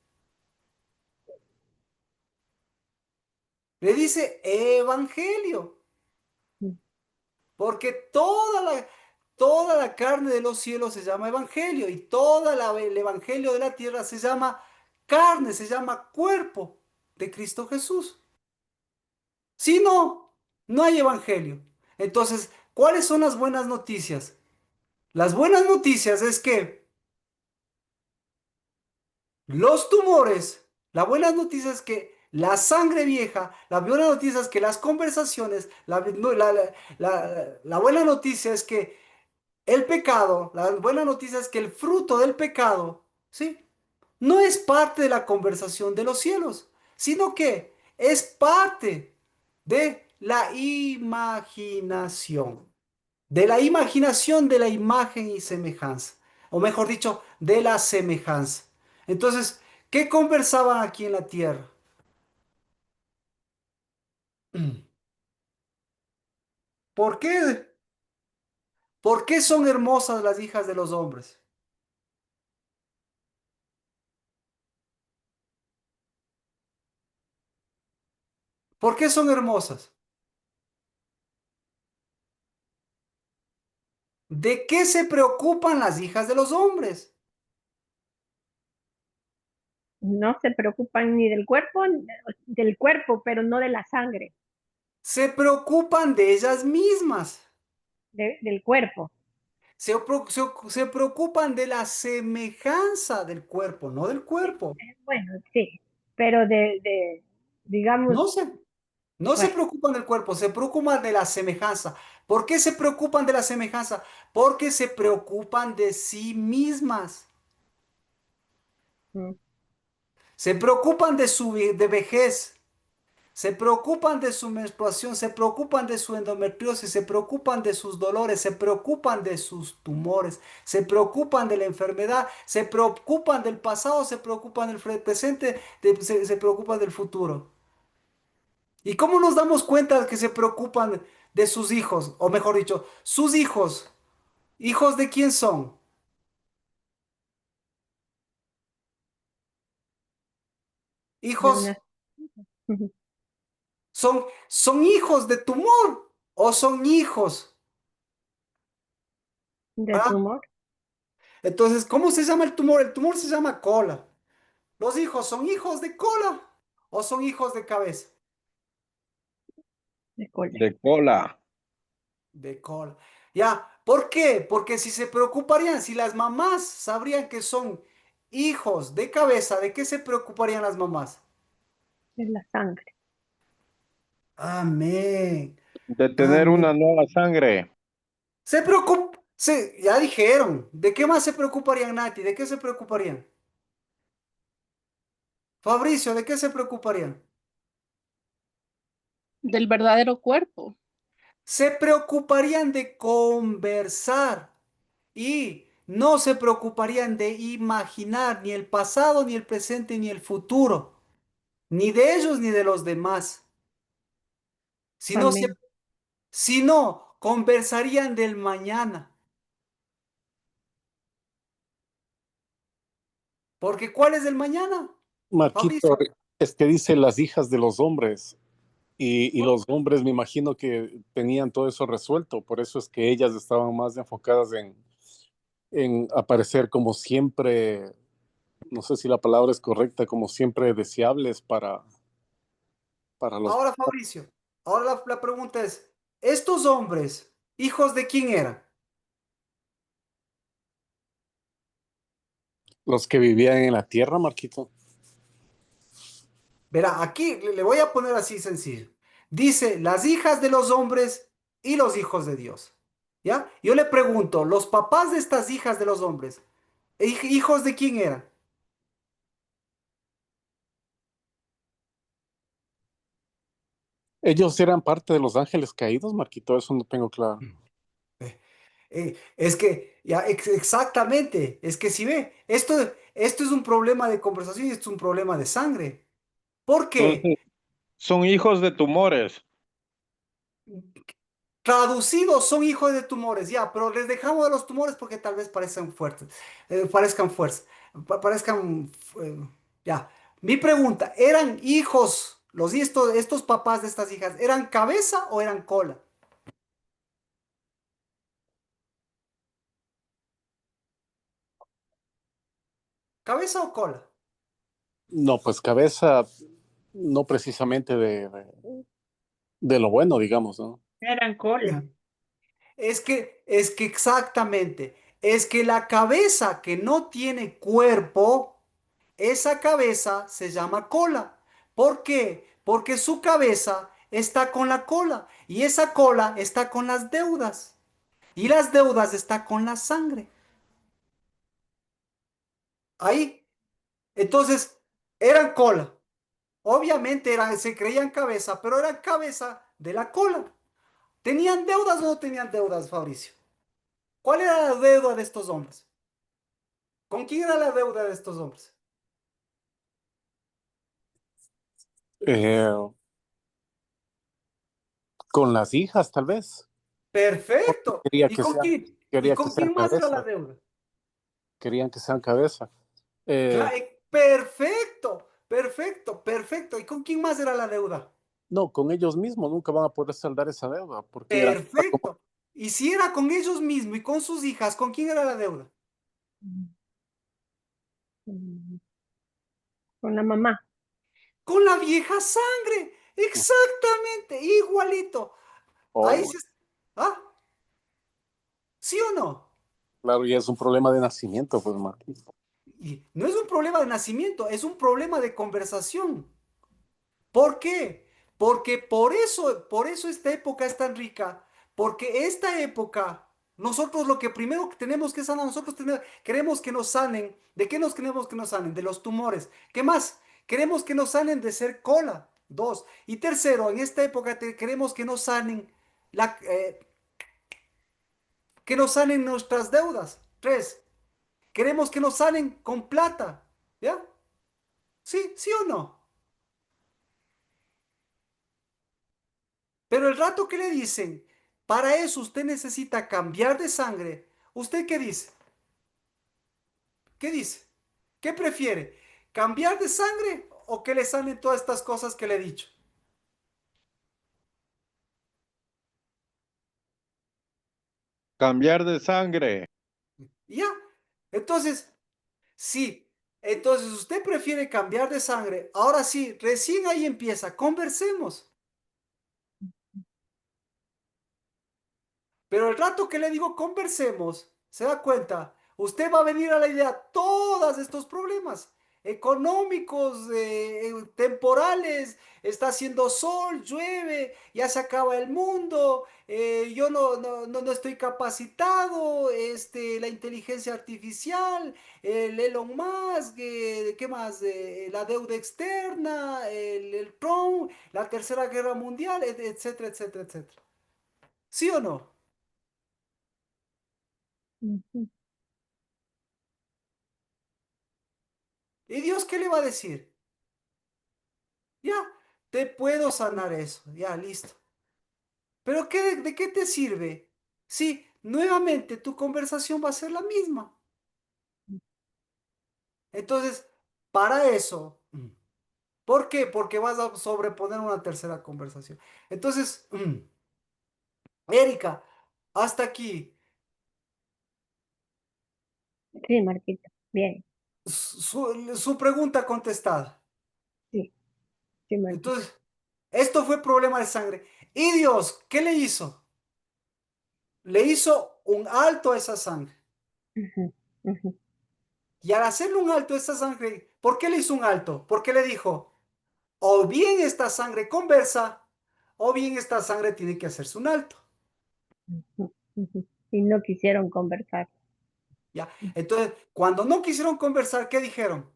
Le dice evangelio. vida. Porque toda la carne de los cielos se llama evangelio y el evangelio de la tierra se llama carne, se llama cuerpo de Cristo Jesús. Si no, no hay evangelio. Entonces, ¿cuáles son las buenas noticias? Las buenas noticias es que los tumores, la buena noticia es que la sangre vieja, la buena noticia es que las conversaciones, no, la buena noticia es que el pecado, la buena noticia es que el fruto del pecado, ¿sí? No es parte de la conversación de los cielos, sino que es parte de la imaginación. De la imaginación de la imagen y semejanza. O mejor dicho, de la semejanza. Entonces, ¿qué conversaban aquí en la tierra? ¿Por qué? ¿Por qué son hermosas las hijas de los hombres? ¿Por qué son hermosas? ¿De qué se preocupan las hijas de los hombres? No se preocupan ni del cuerpo, pero no de la sangre, Se preocupan de ellas mismas. del cuerpo. Se preocupan de la semejanza del cuerpo, no del cuerpo. Bueno, sí, pero digamos, No se, no se bueno, preocupan del cuerpo, se preocupan de la semejanza. ¿Por qué se preocupan de la semejanza? Porque se preocupan de sí mismas. mm, Se preocupan de de vejez. Se preocupan de su menstruación, se preocupan de su endometriosis, se preocupan de sus dolores, se preocupan de sus tumores, se preocupan de la enfermedad, se preocupan del pasado, se preocupan del presente, se preocupan del futuro. ¿Y cómo nos damos cuenta de que se preocupan de sus hijos? O mejor dicho, sus hijos. ¿Hijos de quién son? de Hijos, una... Ujú. son hijos de tumor o son hijos. De ¿Ah? tumor, Entonces, ¿cómo se llama el tumor? El tumor se llama cola. ¿Los hijos son hijos de cola o son hijos de cabeza? de cola. De cola. De cola. Ya, ¿por qué? Porque si se preocuparían, si las mamás sabrían que son hijos de cabeza, ¿de qué se preocuparían las mamás? De la sangre. Amén. De tener Amén. una nueva sangre. Ya dijeron. ¿De qué más se preocuparían, Nati? ¿De qué se preocuparían? Fabricio, ¿de qué se preocuparían? Del verdadero cuerpo. Se preocuparían de conversar y no se preocuparían de imaginar ni el pasado, ni el presente, ni el futuro, ni de ellos ni de los demás, sino, Amén. sino conversarían del mañana. Porque ¿cuál es el mañana? Marquito, Fabricio. es que dice las hijas de los hombres y los hombres me imagino que tenían todo eso resuelto, por eso es que ellas estaban más enfocadas en aparecer como siempre, no sé si la palabra es correcta, como siempre deseables para los... Ahora, Fabricio, ahora la pregunta es, ¿estos hombres, hijos de quién eran? Los que vivían en la tierra, Marquito. Verá, aquí le voy a poner así sencillo. Dice, las hijas de los hombres y los hijos de Dios. ¿Ya? Yo le pregunto, ¿los papás de estas hijas de los hombres, hijos de quién eran? Ellos eran parte de los ángeles caídos, Marquito, eso no tengo claro. Es que, ya, exactamente, es que si ve, esto es un problema de conversación y esto es un problema de sangre. ¿Por qué? Entonces, son hijos de tumores. Traducidos son hijos de tumores, ya, pero les dejamos de los tumores porque tal vez parezcan fuertes, parezcan fuertes, parezcan, ya. Mi pregunta, ¿eran hijos, estos papás de estas hijas, eran cabeza o eran cola? ¿Cabeza o cola? No, pues cabeza, no precisamente de lo bueno, digamos, ¿no? Eran cola. Ya. Es que exactamente, es que la cabeza que no tiene cuerpo, esa cabeza se llama cola. ¿Por qué? Porque su cabeza está con la cola y esa cola está con las deudas y las deudas está con la sangre. Ahí. Entonces, eran cola. Obviamente se creían cabeza, pero eran cabeza de la cola. ¿Tenían deudas o no tenían deudas, Fabricio? ¿Cuál era la deuda de estos hombres? ¿Con quién era la deuda de estos hombres? Eh, con las hijas, tal vez. Porque Perfecto. quería que sean, ¿Y quería que con sean quién más era la cabeza, deuda? querían que sean cabeza. Eh, Perfecto, perfecto, perfecto. ¿Y con quién más era la deuda? no, con ellos mismos nunca van a poder saldar esa deuda, porque dirán, "Ah, ¿cómo?". Perfecto. Y si era con ellos mismos y con sus hijas, ¿con quién era la deuda? Mm, con la mamá. Con la vieja sangre. Exactamente, igualito. Ahí Oh, se... ¿Ah? ¿Sí o no? claro, ya es un problema de nacimiento, pues, Marquito. Y no es un problema de nacimiento, es un problema de conversación. ¿Por qué? Porque por eso esta época es tan rica, porque esta época, nosotros lo que primero que tenemos que sanar, queremos que nos sanen. ¿De qué nos queremos que nos sanen? De los tumores. ¿Qué más? Queremos que nos sanen de ser cola. Dos. Y tercero, en esta época queremos que nos sanen la, que nos sanen nuestras deudas. Tres. Queremos que nos sanen con plata. ¿Ya? ¿Sí? ¿Sí o no? Pero el rato que le dicen, para eso usted necesita cambiar de sangre, ¿usted qué dice? ¿Qué dice? ¿Qué prefiere? ¿Cambiar de sangre o que le salen todas estas cosas que le he dicho? Cambiar de sangre. ¿Ya? Entonces, sí. Entonces, usted prefiere cambiar de sangre. Ahora sí, recién ahí empieza. Conversemos. Pero el rato que le digo conversemos, se da cuenta, usted va a venir a la idea todos estos problemas económicos, temporales, está haciendo sol, llueve, ya se acaba el mundo, yo no estoy capacitado, la inteligencia artificial, el Elon Musk, ¿qué más? La deuda externa, el Trump, la Tercera Guerra Mundial, etcétera, etcétera, etcétera. ¿Sí o no? Ujú. ¿Y Dios qué le va a decir? Ya, te puedo sanar eso, ya, listo. Pero ¿de qué te sirve? Sí, nuevamente tu conversación va a ser la misma. Entonces, para eso, ¿por qué? Porque vas a sobreponer una tercera conversación. Entonces, Erika, hasta aquí. Sí, Marquito. Bien. Su pregunta contestada. Sí, sí, Marquito. Entonces, esto fue problema de sangre. ¿Y Dios qué le hizo? Le hizo un alto a esa sangre. Ujú, ujú, Y al hacerle un alto a esta sangre, ¿por qué le hizo un alto? Porque le dijo, o bien esta sangre conversa, o bien esta sangre tiene que hacerse un alto. ujú, ujú. Y no quisieron conversar. ¿Ya? Entonces, cuando no quisieron conversar, ¿qué dijeron?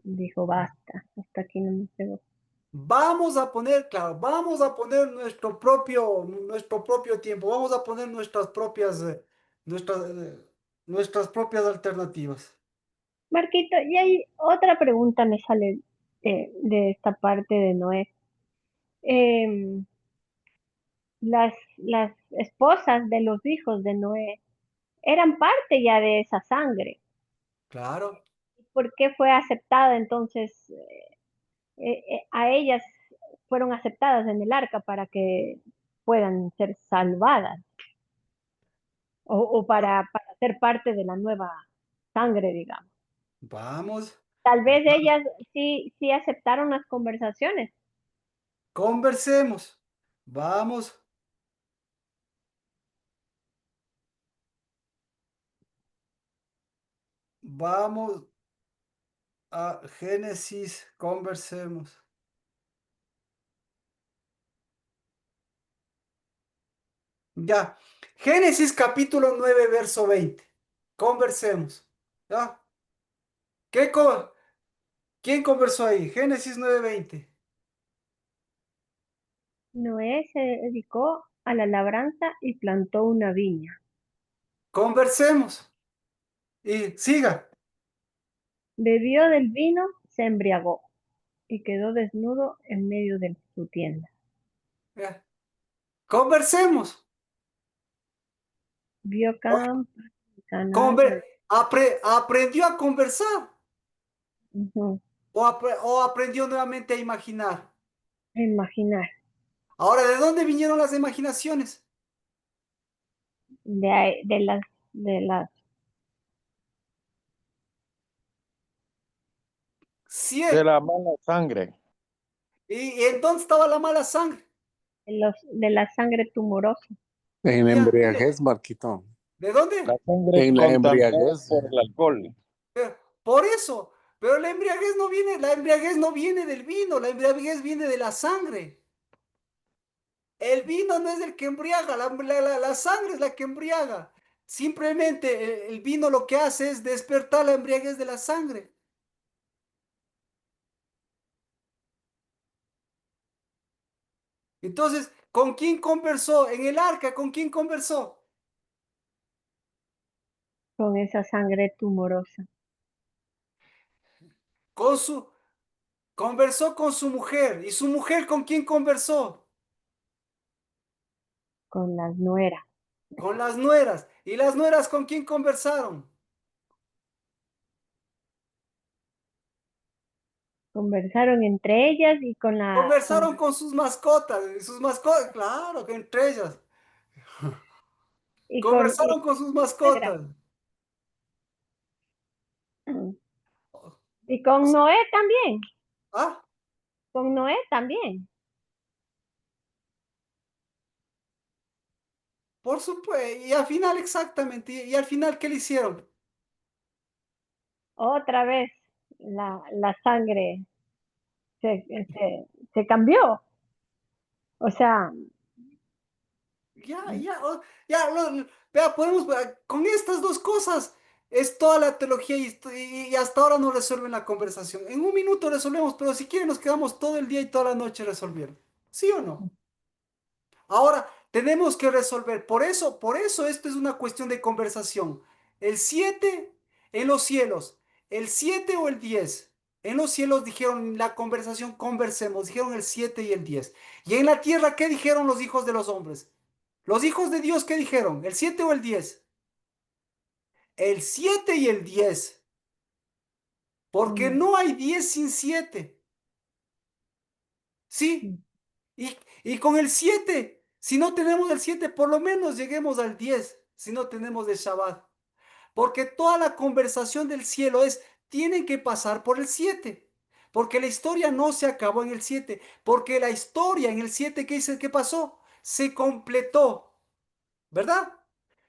Dijo, basta, hasta aquí no me quedo. Vamos a poner, claro, vamos a poner nuestro propio tiempo, vamos a poner nuestras, nuestras propias alternativas. Marquito, y hay otra pregunta me sale de esta parte de Noé. Em, las esposas de los hijos de Noé eran parte ya de esa sangre. Claro, ¿Por qué fue aceptada entonces a ellas fueron aceptadas en el arca para que puedan ser salvadas o para ser parte de la nueva sangre, digamos? vamos, Tal vez ellas sí aceptaron las conversaciones. conversemos, vamos, vamos a Génesis, conversemos. Ya, Génesis capítulo 9 verso 20. Conversemos. ¿Ya? ¿Qué co- ¿Quién conversó ahí? Génesis 9 20. Noé se dedicó a la labranza y plantó una viña. Conversemos. Y siga. Bebió del vino, se embriagó y quedó desnudo en medio de su tienda. Ya. Conversemos. Vio O- Cam, Canaán, Aprendió a conversar. ujú, O aprendió nuevamente a imaginar. imaginar. Ahora, ¿de dónde vinieron las imaginaciones? De las Sí. De la mala sangre. ¿Y en dónde estaba la mala sangre? de la sangre tumorosa. En la Ya. embriaguez, Marquito. ¿De La dónde? sangre En la contaminada embriaguez. por el alcohol. Por eso, pero la embriaguez no viene del vino, la embriaguez viene de la sangre. El vino no es el que embriaga, la sangre es la que embriaga. Simplemente el vino lo que hace es despertar la embriaguez de la sangre. Entonces, ¿con quién conversó? En el arca, ¿con quién conversó? Con esa sangre tumorosa, Con su, Conversó con su mujer. ¿Y su mujer con quién conversó? con las nueras, Con las nueras. ¿Y las nueras con quién conversaron? Conversaron entre ellas y Conversaron con sus mascotas, claro, que entre ellas. y con Conversaron con sus suegra. mascotas. Y con Noé también. ¿Ah? Con Noé también. Por supuesto. Y al final, exactamente. Y al final, ¿qué le hicieron? Otra vez la sangre se cambió. O sea, Vea, podemos, con estas dos cosas, es toda la teología y hasta ahora no resuelven la conversación. En un minuto resolvemos, pero si quieren nos quedamos todo el día y toda la noche resolviendo. ¿Sí o no? Ahora, tenemos que resolver. Por eso esto es una cuestión de conversación. El 7 en los cielos, el 7 o el 10. En los cielos dijeron la conversación, conversemos, dijeron el 7 y el 10. Y en la tierra, ¿qué dijeron los hijos de los hombres? Los hijos de Dios, ¿qué dijeron? ¿El 7 o el 10? El 7 y el 10. Porque no hay 10 sin 7. ¿Sí? Y con el 7, si no tenemos el 7, por lo menos lleguemos al 10, si no tenemos el Shabbat. Porque toda la conversación del cielo es, tienen que pasar por el 7. Porque la historia no se acabó en el 7. Porque la historia en el 7, ¿qué dice? ¿Qué pasó? Se completó, ¿verdad?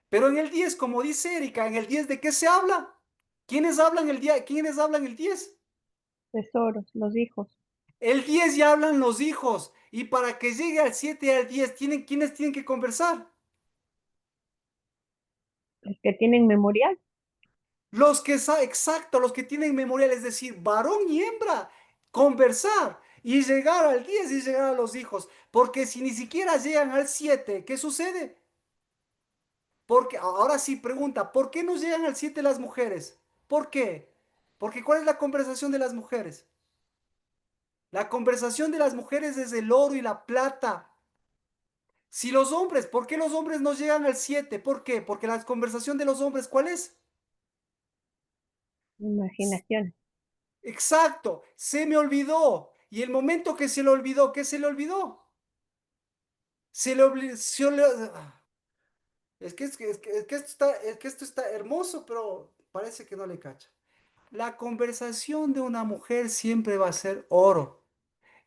Pero en el 10, como dice Erika, en el 10, ¿de qué se habla? ¿Quiénes hablan el día? ¿Quiénes hablan el 10? tesoros, los hijos, El 10 ya hablan los hijos. Y para que llegue al 7 y al 10, ¿quiénes tienen que conversar? los que tienen memorial. Exacto, los que tienen memorial, es decir, varón y hembra, conversar y llegar al 10 y llegar a los hijos. Porque si ni siquiera llegan al 7, ¿qué sucede? Porque ahora sí pregunta, ¿por qué no llegan al 7 las mujeres? ¿Por qué? Porque ¿cuál es la conversación de las mujeres? La conversación de las mujeres es el oro y la plata. Si los hombres, ¿por qué los hombres no llegan al 7? ¿Por qué? Porque la conversación de los hombres, ¿cuál es? Imaginación. Exacto, se me olvidó. Y el momento que se le olvidó, ¿qué se le olvidó? Se le olvidó. Es que esto está hermoso, pero parece que no le cacha. La conversación de una mujer siempre va a ser oro.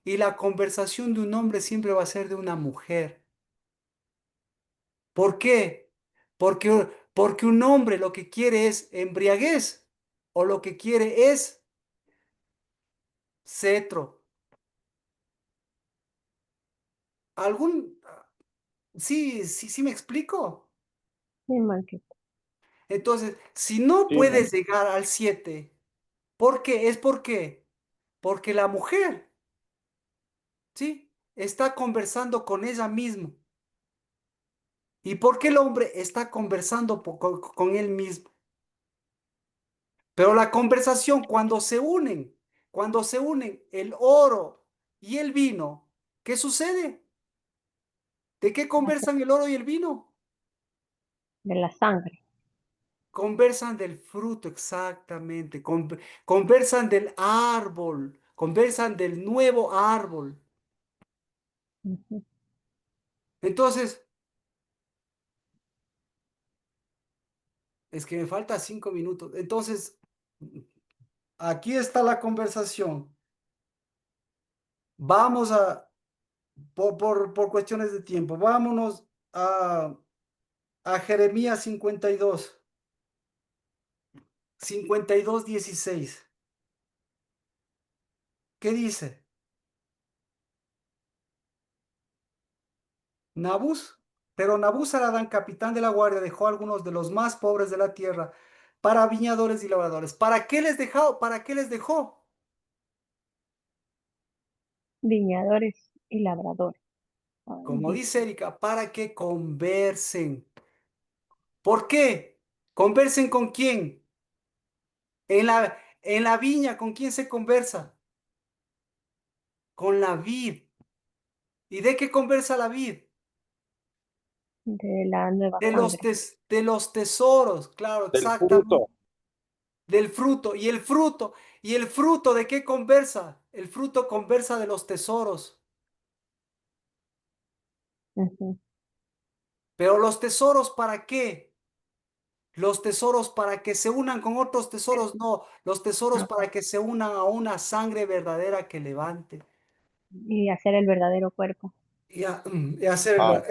Y la conversación de un hombre siempre va a ser de una mujer. ¿Por qué? Porque un hombre lo que quiere es embriaguez o lo que quiere es cetro. ¿Algún? Sí me explico. Sí, Marquito. Entonces, si no Sí, puedes llegar al 7, ¿por qué? Es porque, porque la mujer, ¿sí? Está conversando con ella misma. ¿Y por qué el hombre está conversando con él mismo? Pero la conversación, cuando se unen el oro y el vino, ¿qué sucede? ¿De qué conversan el oro y el vino? De la sangre. Conversan del fruto, exactamente. Conversan del árbol. Conversan del nuevo árbol. Ujú. Entonces, es que me falta 5 minutos. Entonces, aquí está la conversación. Vamos por cuestiones de tiempo, vámonos a Jeremías 52:16. ¿Qué dice? Nabús, pero Nabuzaradán, capitán de la guardia, dejó a algunos de los más pobres de la tierra para viñadores y labradores. ¿Para qué les dejó? ¿Para qué les dejó? Viñadores y labradores. Como Dice, dice Erika, para que conversen. ¿Por qué? ¿Conversen con quién? En la viña, ¿con quién se conversa? Con la vid. ¿Y de qué conversa la vid? de la nueva De sangre. de los tesoros, claro, del exactamente. fruto. del fruto. ¿Y el fruto de qué conversa? El fruto conversa de los tesoros. Ujú. Pero los tesoros, ¿para qué? Los tesoros para que se unan con otros tesoros, no. Los tesoros para que se unan a una sangre verdadera que levante. Y hacer el verdadero cuerpo. Y hacer Ah, ok.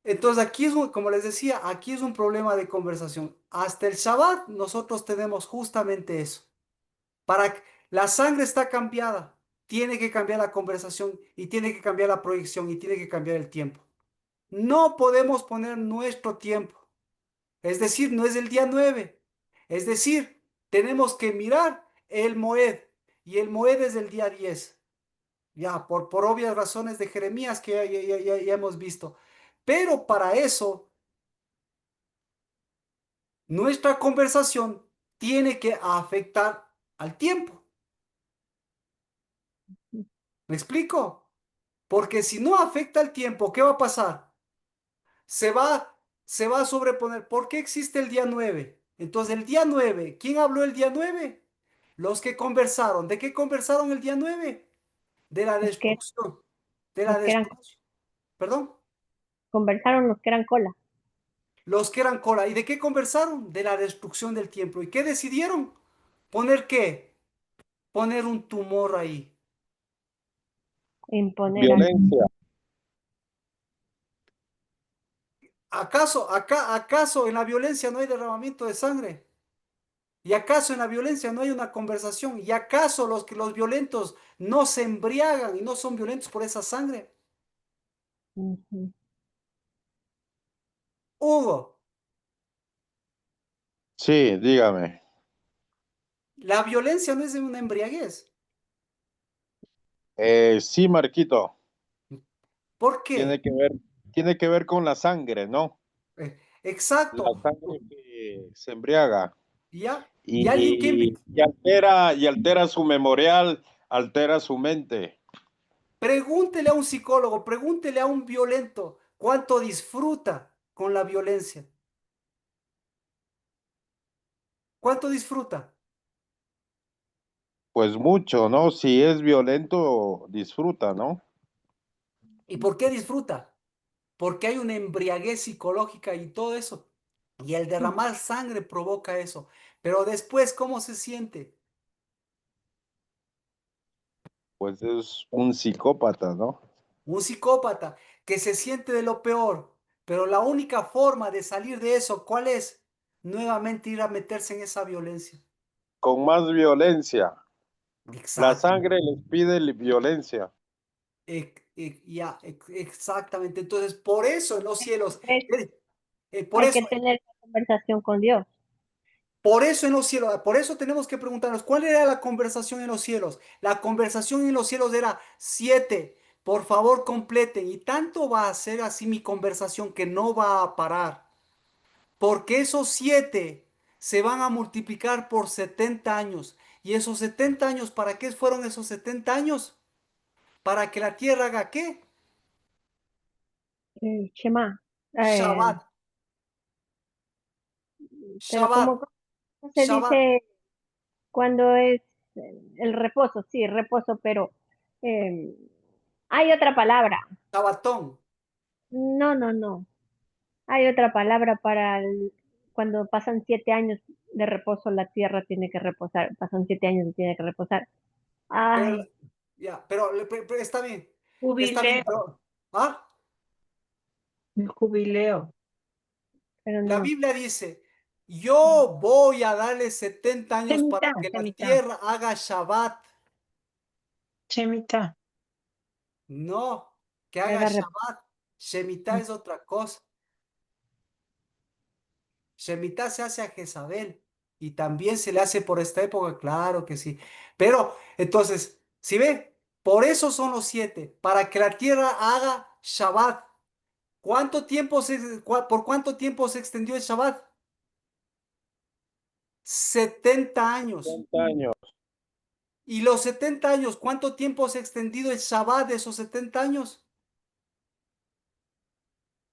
entonces aquí como les decía, aquí es un problema de conversación. Hasta el Shabbat nosotros tenemos justamente eso. La sangre está cambiada, tiene que cambiar la conversación y tiene que cambiar la proyección y tiene que cambiar el tiempo. No podemos poner nuestro tiempo. Es decir, no es el día 9. Es decir, tenemos que mirar el Moed. Y el Moed es el día 10. Ya, por obvias razones de Jeremías que ya hemos visto. Pero para eso, nuestra conversación tiene que afectar al tiempo. ¿Me explico? Porque si no afecta al tiempo, ¿qué va a pasar? Se va, se va a sobreponer. ¿Por qué existe el día 9? Entonces, el día 9, ¿quién habló el día 9? Los que conversaron. ¿De qué conversaron el día 9? De la Los que, destrucción. De la los que eran, destrucción. ¿Perdón? conversaron los que eran cola. Los que eran cola. ¿Y de qué conversaron? De la destrucción del templo. ¿Y qué decidieron? ¿Poner qué? Poner un tumor ahí. Imponer algo. Violencia. ¿Acaso en la violencia no hay derramamiento de sangre? ¿Y acaso en la violencia no hay una conversación? ¿Y acaso los violentos no se embriagan y no son violentos por esa sangre? Ujú. Hugo, Sí, dígame. la violencia no es una embriaguez. Sí, Marquito, ¿Por tiene qué? que ver, tiene que ver con la sangre, ¿no? La Exacto. sangre que se embriaga ¿Ya? Y alguien y altera su memorial, altera su mente. pregúntele a un psicólogo, pregúntele a un violento cuánto disfruta con la violencia. ¿Cuánto disfruta? Pues mucho, ¿no? Si es violento, disfruta, ¿no? ¿Y por qué disfruta? Porque hay una embriaguez psicológica y todo eso. Y el derramar sangre provoca eso. Pero después, ¿cómo se siente? Pues es un psicópata, ¿no? Un psicópata que se siente de lo peor. Pero la única forma de salir de eso, ¿cuál es? Nuevamente ir a meterse en esa violencia. Con más violencia. La Exacto. sangre les pide violencia. Exactamente. Entonces, por eso en los cielos, Entonces, por hay que eso, tener esa conversación con Dios. por eso en los cielos, por eso tenemos que preguntarnos, ¿cuál era la conversación en los cielos? La conversación en los cielos era 7. Por favor, completen. Y tanto va a ser así mi conversación que no va a parar. Porque esos 7 se van a multiplicar por 70 años. ¿Y esos 70 años, para qué fueron esos 70 años? Para que la tierra haga ¿qué? Shema. Shabbat. Pero Shabbat. ¿cómo se Shabbat. dice cuando es el reposo? Sí, reposo, pero eh, hay otra palabra. Shabbatón. No, no, no. Hay otra palabra para cuando pasan 7 años de reposo, la tierra tiene que reposar. Pasan 7 años y tiene que reposar. Pero, Ay, ya, pero está bien, Jubileo, pero, ¿ah? el jubileo. pero La no. Biblia dice, yo voy a darle 70 años para Shemitah, que la Shemitah, tierra haga Shabbat. Shemitah. No, que Que haga haga Shabbat. Shemitah es otra cosa. Shemitah se hace a Jezabel y también se le hace por esta época, claro que sí. Pero entonces, si ve, por eso son los 7, para que la tierra haga Shabbat. ¿Por cuánto tiempo se extendió el Shabbat? 70 años. 30 años. ¿Y los 70 años, cuánto tiempo se ha extendido el Shabbat de esos 70 años?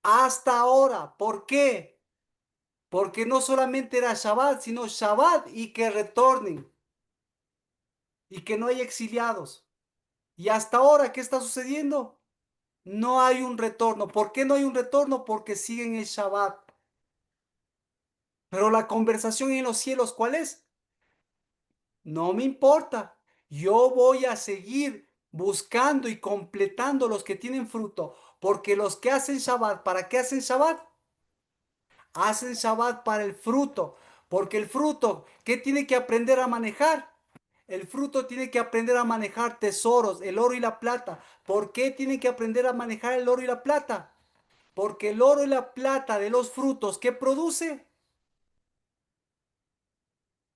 Hasta ahora. ¿Por qué? Porque no solamente era Shabbat, sino Shabbat y que retornen y que no hay exiliados. Y hasta ahora, ¿qué está sucediendo? No hay un retorno. ¿Por qué no hay un retorno? Porque siguen el Shabbat. Pero la conversación en los cielos, ¿cuál es? No me importa. Yo voy a seguir buscando y completando los que tienen fruto. Porque los que hacen Shabbat, ¿para qué hacen Shabbat? Hacen Shabbat para el fruto. Porque el fruto, ¿qué tiene que aprender a manejar? El fruto tiene que aprender a manejar tesoros, el oro y la plata. ¿Por qué tiene que aprender a manejar el oro y la plata? Porque el oro y la plata de los frutos, ¿qué produce?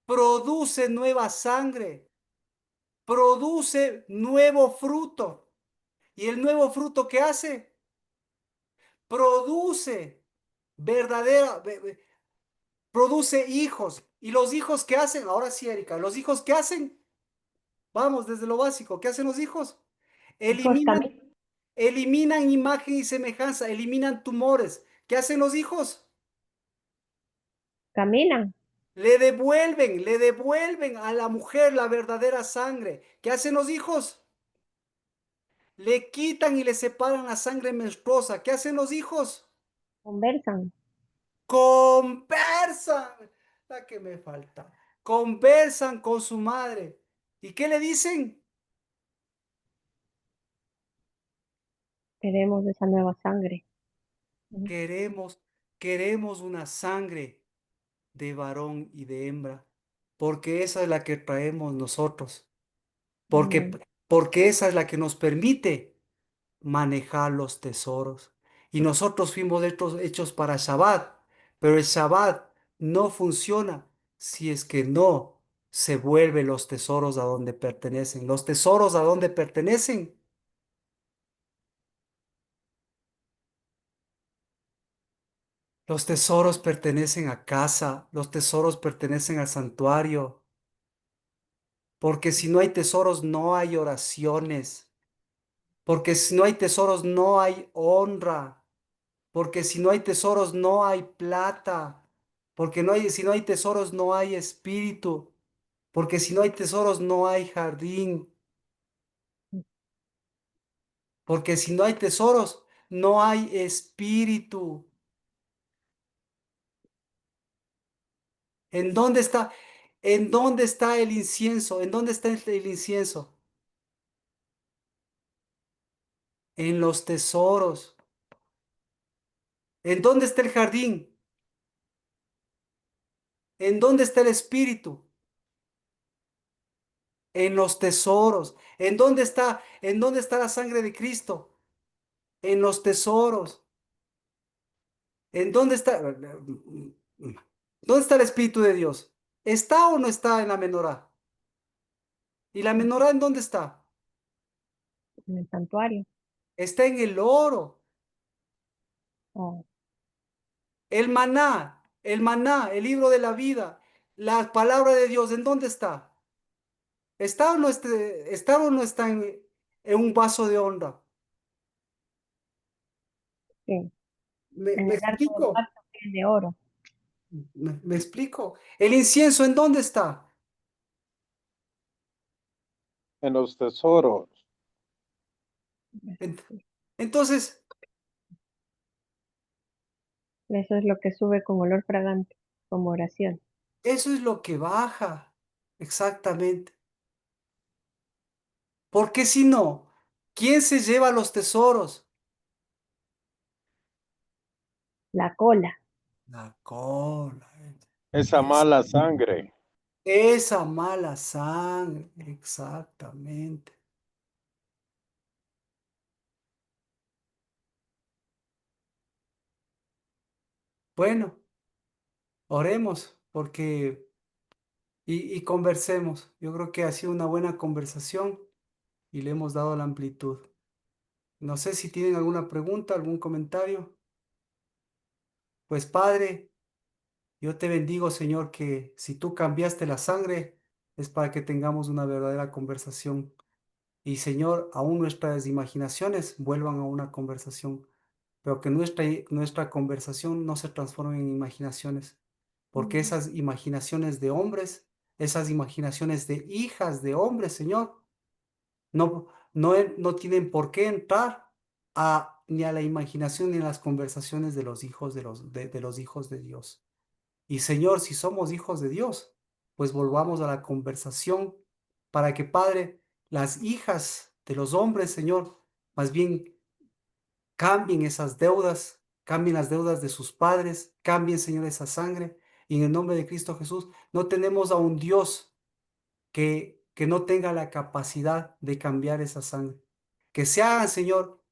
Produce nueva sangre, produce nuevo fruto. ¿Y el nuevo fruto qué hace? Produce verdadera, produce hijos. ¿Y los hijos qué hacen? Ahora sí, Erika, ¿los hijos qué hacen? Vamos, desde lo básico, ¿qué hacen los hijos? Hijos Eliminan, eliminan imagen y semejanza, eliminan tumores. ¿Qué hacen los hijos? caminan, Le devuelven a la mujer la verdadera sangre. ¿Qué hacen los hijos? Le quitan y le separan la sangre menstruosa. ¿Qué hacen los hijos? conversan. Conversan. La que me falta. Conversan con su madre. ¿Y qué le dicen? Queremos esa nueva sangre. Queremos, queremos una sangre de varón y de hembra, porque esa es la que traemos nosotros, porque, Amén. porque esa es la que nos permite manejar los tesoros. Y nosotros fuimos hechos para Shabbat, pero el Shabbat no funciona si es que no se vuelven los tesoros a donde pertenecen. Los tesoros a donde pertenecen. Los tesoros pertenecen a casa, los tesoros pertenecen al santuario, porque si no hay tesoros no hay oraciones, porque si no hay tesoros no hay honra. Porque si no hay tesoros no hay plata, porque si no hay tesoros no hay espíritu, porque si no hay tesoros no hay jardín, porque si no hay tesoros no hay espíritu. ¿En dónde está? ¿En dónde está el incienso? ¿En dónde está el incienso? En los tesoros. ¿En dónde está el jardín? ¿En dónde está el espíritu? En los tesoros. En dónde está la sangre de Cristo? En los tesoros. ¿En dónde está? ¿Dónde está el Espíritu de Dios? ¿Está o no está en la menorá? ¿Y la menorá en dónde está? En el santuario. Está en el oro. Oh, El libro de la vida, la palabra de Dios, ¿en dónde está? ¿Está o no está en un vaso de honra? sí. En ¿Me el arco del explico? pacto que es de oro. ¿Me explico? ¿El incienso en dónde está? En los tesoros. En- Entonces, Eso es lo que sube con olor fragante, como oración. eso es lo que baja. Exactamente. Porque si no, ¿quién se lleva los tesoros? La cola. La cola. Esa Es- mala sangre. Esa mala sangre, exactamente. Bueno, oremos y conversemos. Yo creo que ha sido una buena conversación y le hemos dado la amplitud. No sé si tienen alguna pregunta, algún comentario. Pues Padre, yo te bendigo, Señor, que si tú cambiaste la sangre es para que tengamos una verdadera conversación. Y Señor, aún nuestras imaginaciones vuelvan a una conversación, pero que nuestra conversación no se transforme en imaginaciones, porque esas imaginaciones de hombres, esas imaginaciones de hijas de hombres, Señor, no tienen por qué entrar ni a la imaginación ni a las conversaciones de los hijos de los hijos de Dios. Y Señor, si somos hijos de Dios, pues volvamos a la conversación para que, Padre, las hijas de los hombres, Señor, más bien cambien esas deudas, cambien las deudas de sus padres, cambien, Señor, esa sangre. Y en el nombre de Cristo Jesús, no tenemos a un Dios que no tenga la capacidad de cambiar esa sangre. Que se hagan, Señor,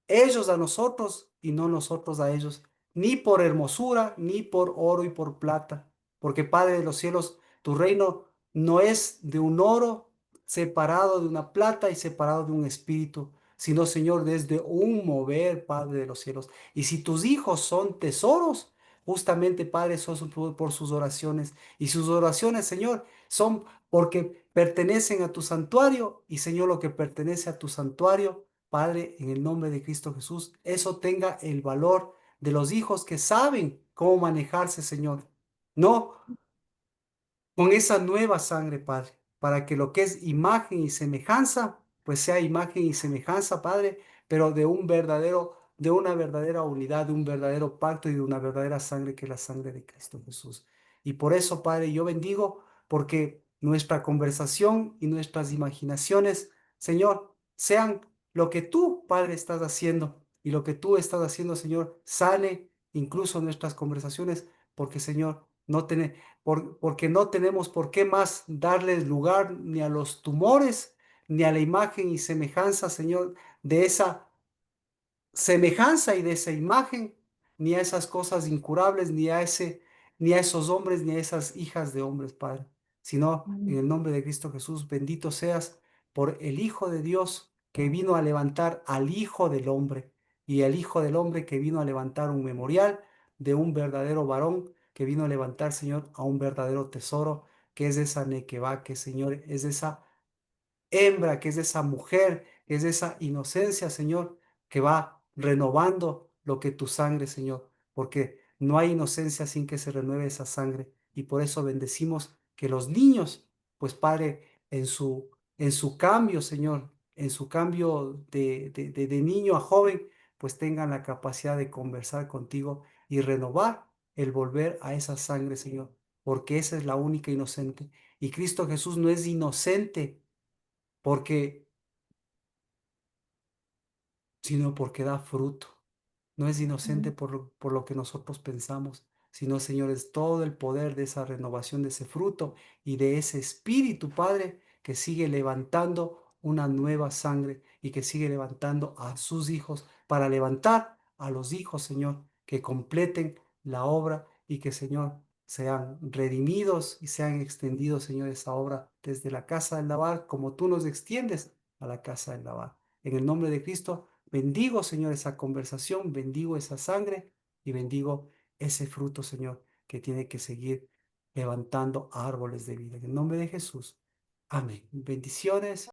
ellos a nosotros y no nosotros a ellos, ni por hermosura, ni por oro y por plata. Porque Padre de los cielos, tu reino no es de un oro separado de una plata y separado de un espíritu, sino, Señor, desde un mover, Padre de los cielos. Y si tus hijos son tesoros, justamente, Padre, son por sus oraciones. Y sus oraciones, Señor, son porque pertenecen a tu santuario. Y, Señor, lo que pertenece a tu santuario, Padre, en el nombre de Cristo Jesús, eso tenga el valor de los hijos que saben cómo manejarse, Señor. No con esa nueva sangre, Padre, para que lo que es imagen y semejanza, pues sea imagen y semejanza, Padre, pero de una verdadera unidad, de un verdadero pacto y de una verdadera sangre que es la sangre de Cristo Jesús. Y por eso, Padre, yo bendigo porque nuestra conversación y nuestras imaginaciones, Señor, sean lo que tú, Padre, estás haciendo y lo que tú estás haciendo, Señor, sane incluso nuestras conversaciones, porque, Señor, porque no tenemos por qué más darles lugar ni a los tumores, ni a la imagen y semejanza, Señor, de esa semejanza y de esa imagen, ni a esas cosas incurables, ni a esos hombres, ni a esas hijas de hombres, Padre, sino en el nombre de Cristo Jesús, bendito seas por el Hijo de Dios que vino a levantar al Hijo del Hombre y al Hijo del Hombre que vino a levantar un memorial de un verdadero varón que vino a levantar, Señor, a un verdadero tesoro, que es esa Nequeba, que, Señor, es esa hembra, que es esa mujer, que es esa inocencia, Señor, que va renovando lo que tu sangre, Señor, porque no hay inocencia sin que se renueve esa sangre. Y por eso bendecimos que los niños, pues Padre, en su cambio, Señor, en su cambio de niño a joven, pues tengan la capacidad de conversar contigo y renovar el volver a esa sangre, Señor, porque esa es la única inocente. Y Cristo Jesús no es inocente porque, sino porque da fruto. No es inocente por lo que nosotros pensamos, sino, Señor, es todo el poder de esa renovación, de ese fruto y de ese espíritu, Padre, que sigue levantando una nueva sangre y que sigue levantando a sus hijos para levantar a los hijos, Señor, que completen la obra y que, Señor, sean redimidos y sean extendidos, Señor, esa obra desde la casa del lavar, como tú nos extiendes a la casa del lavar. En el nombre de Cristo, bendigo, Señor, esa conversación, bendigo esa sangre y bendigo ese fruto, Señor, que tiene que seguir levantando árboles de vida. En el nombre de Jesús. Amén. Bendiciones.